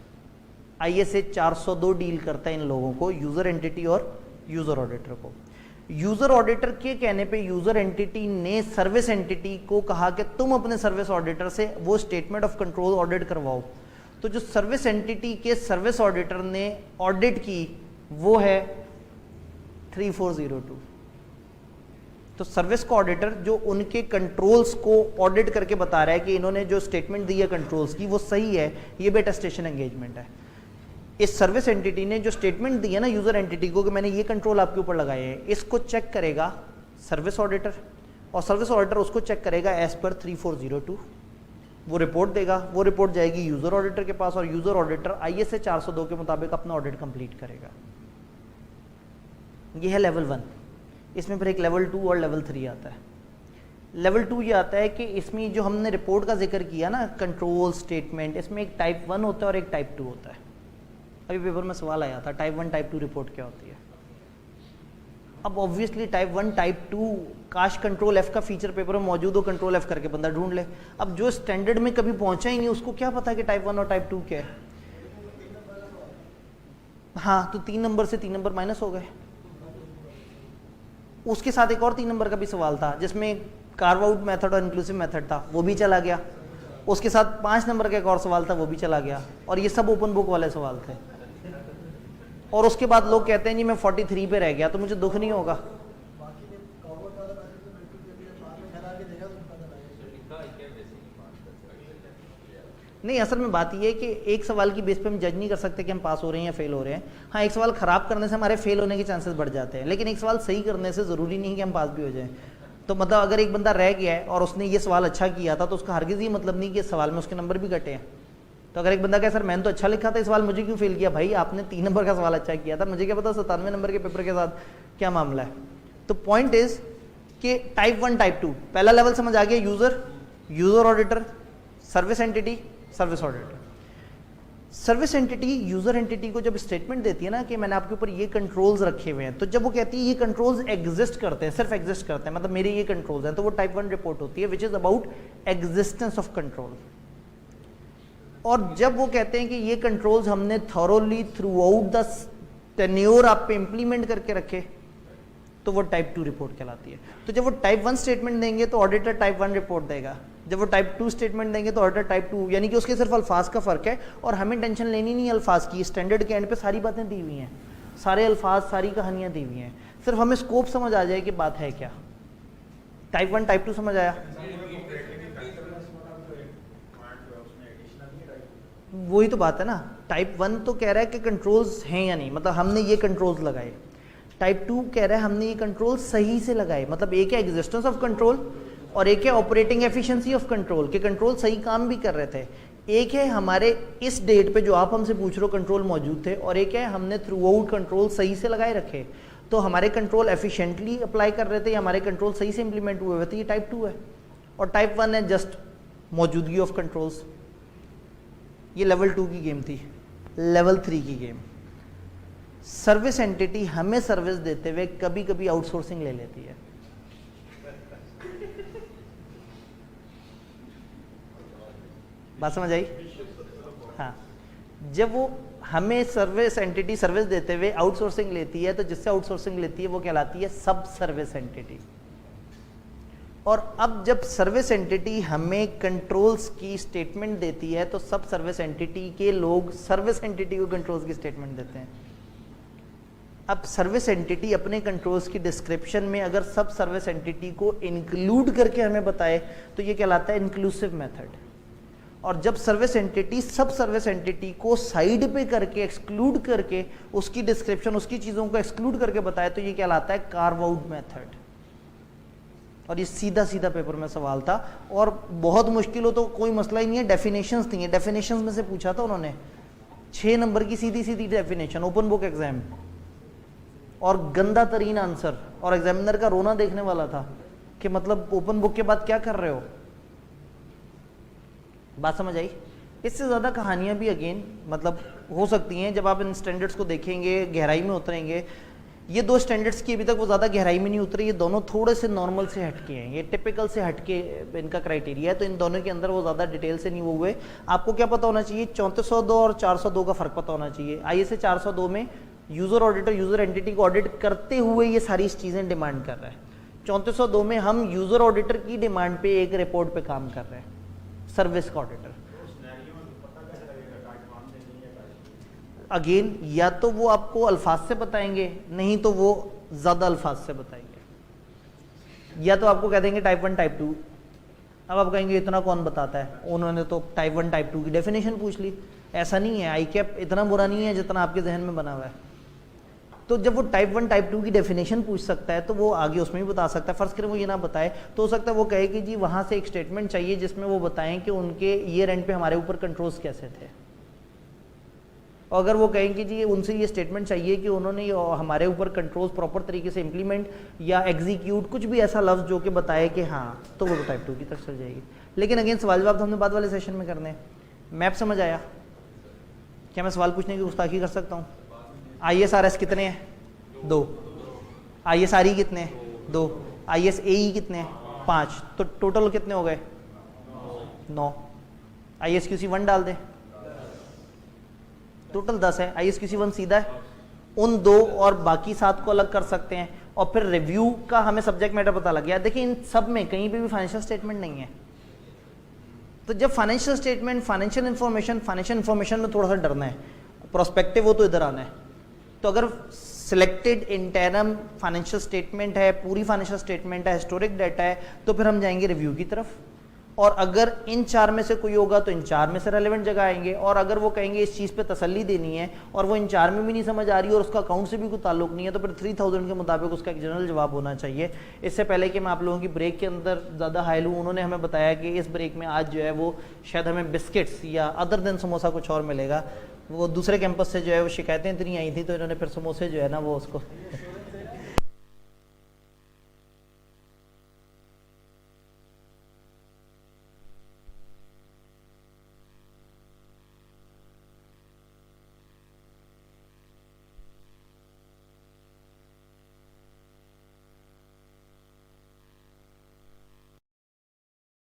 ISA 402 डील करता है इन लोगों को, यूज़र एंटिटी और यूज़र ऑडिटर को। यूज़र ऑडिटर के कहने पे यूज़र एंटिटी ने सर्विस एंटिटी को कहा कि तुम अपने सर्विस ऑडिटर से वो स्टेटमेंट ऑफ कंट्रोल ऑडिट करवाओ। तो जो सर्विस एंटिटी के सर्विस ऑडिटर ने ऑडिट की वो है 3402। तो सर्विस का ऑडिटर जो उनके कंट्रोल्स को ऑडिट करके बता रहा है कि इन्होंने जो स्टेटमेंट दी है कंट्रोल्स की वो सही है, ये भी अटेस्टेशन एंगेजमेंट है। इस सर्विस एंटिटी ने जो स्टेटमेंट दी है ना यूज़र एंटिटी को कि मैंने ये कंट्रोल आपके ऊपर लगाए हैं, इसको चेक करेगा सर्विस ऑडिटर, और सर्विस ऑडिटर उसको चेक करेगा एज पर 3402। वो रिपोर्ट देगा, वो रिपोर्ट जाएगी यूज़र ऑडिटर के पास, और यूज़र ऑडिटर ISA 402 के मुताबिक अपना ऑडिट कंप्लीट करेगा। ये है लेवल 1। इसमें फिर एक लेवल 2 और लेवल 3 आता है। लेवल 2 ये आता है कि इसमें जो हमने रिपोर्ट का जिक्र किया ना, कंट्रोल स्टेटमेंट, इसमें एक टाइप 1 होता है और एक टाइप 2 होता है। अभी पेपर में सवाल आया था टाइप 1 टाइप 2 रिपोर्ट क्या होती है। अब ऑब्वियसली टाइप 1 टाइप 2 काश कंट्रोल F का फीचर पेपर में मौजूद हो, कंट्रोल F करके बंदा ढूंढ ले। अब जो स्टैंडर्ड में कभी पहुंचा ही नहीं उसको क्या पता कि टाइप 1 और टाइप 2 क्या है। हाँ, तो 3 नंबर से 3 नंबर माइनस हो गए। उसके साथ एक और 3 नंबर का भी सवाल था जिसमें कार्व आउट मेथड और इंक्लूसिव मेथड था, वो भी चला गया। उसके साथ 5 नंबर का एक और सवाल था, वो भी चला गया। और ये सब ओपन बुक वाले सवाल थे। और उसके बाद लोग कहते हैं जी मैं 43 पे रह गया, तो मुझे दुख नहीं होगा। नहीं, असल में बात यह है कि एक सवाल की बेस पे हम जज नहीं कर सकते कि हम पास हो रहे हैं या फेल हो रहे हैं। हाँ, एक सवाल खराब करने से हमारे फेल होने के चांसेस बढ़ जाते हैं, लेकिन एक सवाल सही करने से ज़रूरी नहीं कि हम पास भी हो जाएं। तो मतलब अगर एक बंदा रह गया है और उसने ये सवाल अच्छा किया था तो उसका हरगिज़ ये मतलब नहीं कि इस सवाल में उसके नंबर भी घटे हैं। तो अगर एक बंदा कहे सर मैंने तो अच्छा लिखा था, इस सवाल मुझे क्यों फेल किया? भाई आपने 3 नंबर का सवाल अच्छा किया था, मुझे क्या पता 97 नंबर के पेपर के साथ क्या मामला है। तो पॉइंट इज कि टाइप 1 टाइप 2 पहला लेवल समझ आ गया, user, user auditor, service entity, service auditor. Service entity user entity को जब स्टेटमेंट देती है ना कि मैंने आपके ऊपर ये कंट्रोल्स रखे हुए हैं, तो जब वो कहती है ये कंट्रोल्स एग्जिस्ट करते हैं, सिर्फ एग्जिस्ट करते हैं, मतलब मेरे ये कंट्रोल्स हैं, तो वो टाइप 1 रिपोर्ट होती है which is about existence of control. और जब वो कहते हैं कि ये कंट्रोल्स हमने thoroughly through out the tenure आप पे इंप्लीमेंट करके रखे, तो वो टाइप 2 रिपोर्ट कहलाती है। तो जब वो टाइप 1 स्टेटमेंट देंगे तो ऑडिटर टाइप 1 रिपोर्ट देगा, जब वो टाइप 2 स्टेटमेंट देंगे तो ऑडिटर टाइप 2, यानी कि उसके सिर्फ अल्फाज का फर्क है। और हमें टेंशन लेनी नहीं अल्फाज की, स्टैंडर्ड के एंड पे सारी बातें दी हुई हैं, सारे अल्फाज सारी कहानियां दी हुई हैं, सिर्फ हमें स्कोप समझ आ जाए कि बात है क्या। टाइप 1 टाइप 2 समझ आया? वही तो बात है ना, टाइप 1 तो कह रहा है कि कंट्रोल्स हैं या नहीं, मतलब हमने ये कंट्रोल्स लगाए। टाइप 2 कह रहा है हमने ये कंट्रोल सही से लगाए, मतलब एक है एग्जिस्टेंस ऑफ कंट्रोल और एक है ऑपरेटिंग एफिशिएंसी ऑफ कंट्रोल, के कंट्रोल सही काम भी कर रहे थे। एक है हमारे इस डेट पे जो आप हमसे पूछ रहे हो कंट्रोल मौजूद थे, और एक है हमने थ्रू आउट कंट्रोल सही से लगाए रखे, तो हमारे कंट्रोल एफिशिएंटली अप्लाई कर रहे थे, हमारे कंट्रोल सही से इंप्लीमेंट हुए हुए थे, ये टाइप 2 है। और टाइप 1 है जस्ट मौजूदगी ऑफ कंट्रोल्स। ये लेवल 2 की गेम थी। लेवल 3 की गेम, सर्विस एंटिटी हमें सर्विस देते हुए कभी कभी आउटसोर्सिंग ले लेती है। बात समझ आई? हाँ, जब वो हमें सर्विस एंटिटी सर्विस देते हुए आउटसोर्सिंग लेती है, तो जिससे आउटसोर्सिंग लेती है वो कहलाती है सब सर्विस एंटिटी। और अब जब सर्विस एंटिटी हमें कंट्रोल्स की स्टेटमेंट देती है, तो सब सर्विस एंटिटी के लोग सर्विस एंटिटी को कंट्रोल्स की स्टेटमेंट देते हैं। अब सर्विस एंटिटी अपने कंट्रोल्स की डिस्क्रिप्शन में अगर सब सर्विस एंटिटी को इंक्लूड करके हमें बताए, तो ये कहलाता है इंक्लूसिव मेथड। और जब सर्विस एंटिटी सब सर्विस एंटिटी को साइड पे करके एक्सक्लूड करके उसकी डिस्क्रिप्शन उसकी चीज़ों को एक्सक्लूड करके बताए, तो ये कहलाता है कार्व आउट मेथड। और ये सीधा सीधा पेपर में सवाल था, और बहुत मुश्किल हो तो कोई मसला ही नहीं है, डेफिनेशंस नहीं है, डेफिनेशंस में से पूछा था उन्होंने 6 नंबर की सीधी सीधी डेफिनेशन, ओपन बुक एग्जाम, और गंदा तरीन आंसर, और एग्जामिनर का रोना देखने वाला था कि मतलब ओपन बुक के बाद क्या कर रहे हो। बात समझ आई? इससे ज़्यादा कहानियाँ भी अगेन मतलब हो सकती हैं जब आप इन स्टैंडर्ड्स को देखेंगे, गहराई में उतरेंगे। ये 2 स्टैंडर्ड्स की अभी तक वो ज़्यादा गहराई में नहीं उतरे, ये दोनों थोड़े से नॉर्मल से हटके हैं, ये टिपिकल से हटके इनका क्राइटेरिया है, तो इन दोनों के अंदर वो ज़्यादा डिटेल से नहीं वो हुए। आपको क्या पता होना चाहिए? 3402 और 402 का फ़र्क पता होना चाहिए। ISA 402 में यूज़र ऑडिटर यूज़र एंटिटी को ऑडिट करते हुए ये सारी चीज़ें डिमांड कर रहा है। 3402 में हम यूज़र ऑडिटर की डिमांड पे एक रिपोर्ट पे काम कर रहे हैं, सर्विस का ऑडिटर। अगेन या तो वो आपको अल्फाज से बताएंगे, नहीं तो वो ज़्यादा अल्फाज से बताएंगे, या तो आपको कह देंगे टाइप 1 टाइप 2। अब आप कहेंगे इतना कौन बताता है, उन्होंने तो टाइप 1 टाइप 2 की डेफिनेशन पूछ ली। ऐसा नहीं है, ICAP इतना बुरा नहीं है जितना आपके जहन में बना हुआ है। तो जब वो टाइप 1 टाइप 2 की डेफिनेशन पूछ सकता है, तो वो आगे उसमें भी बता सकता है। फर्स्ट करें वो ये ना बताए तो हो सकता है वो कहे कि जी वहाँ से एक स्टेटमेंट चाहिए जिसमें वो बताएं कि उनके ईयर एंड पे हमारे ऊपर कंट्रोल्स कैसे थे। और अगर वो कहें कि जी उनसे ये स्टेटमेंट चाहिए कि उन्होंने हमारे ऊपर कंट्रोल्स प्रॉपर तरीके से इंप्लीमेंट या एग्जीक्यूट, कुछ भी ऐसा लफ्ज़ जो कि बताए कि हाँ, तो वो टाइप 2 की तरफ चल जाएगी। लेकिन अगेन सवाल जवाब तो हमने बाद वाले सेशन में करने हैं। मैप समझ आया? क्या मैं सवाल पूछने की गुस्ताखी कर सकता हूँ? ISRS कितने हैं? 2। ISRE कितने हैं? 2। ISAE कितने हैं? 5। तो टोटल कितने हो गए? 9। ISQC 1 डाल दें, टोटल 10 है। ISQC 1 सीधा है, उन 2 और बाकी 7 को अलग कर सकते हैं। और फिर रिव्यू का हमें सब्जेक्ट मैटर पता लग गया। देखिए इन सब में कहीं पे भी फाइनेंशियल स्टेटमेंट नहीं है, तो जब फाइनेंशियल स्टेटमेंट फाइनेंशियल इन्फॉर्मेशन में थोड़ा सा डरना है, प्रोस्पेक्टिव हो तो इधर आना है। तो अगर सिलेक्टेड इंटरम फाइनेंशियल स्टेटमेंट है, पूरी फाइनेंशियल स्टेटमेंट है, हिस्टोरिक डाटा है, तो फिर हम जाएंगे रिव्यू की तरफ। और अगर इन 4 में से कोई होगा तो इन 4 में से रेलेवेंट जगह आएंगे। और अगर वो कहेंगे इस चीज़ पे तसल्ली देनी है और वो इन 4 में भी नहीं समझ आ रही और उसका अकाउंट से भी कोई ताल्लुक नहीं है, तो फिर 3000 के मुताबिक उसका एक जनरल जवाब होना चाहिए। इससे पहले कि मैं आप लोगों की ब्रेक के अंदर ज़्यादा हाई लूँ, उन्होंने हमें बताया कि इस ब्रेक में आज जो है वो शायद हमें बिस्किट्स या अदर देन समोसा कुछ और मिलेगा। वो दूसरे कैंपस से जो है वो शिकायतें इतनी आई थी, तो इन्होंने फिर समोसे जो है ना वो उसको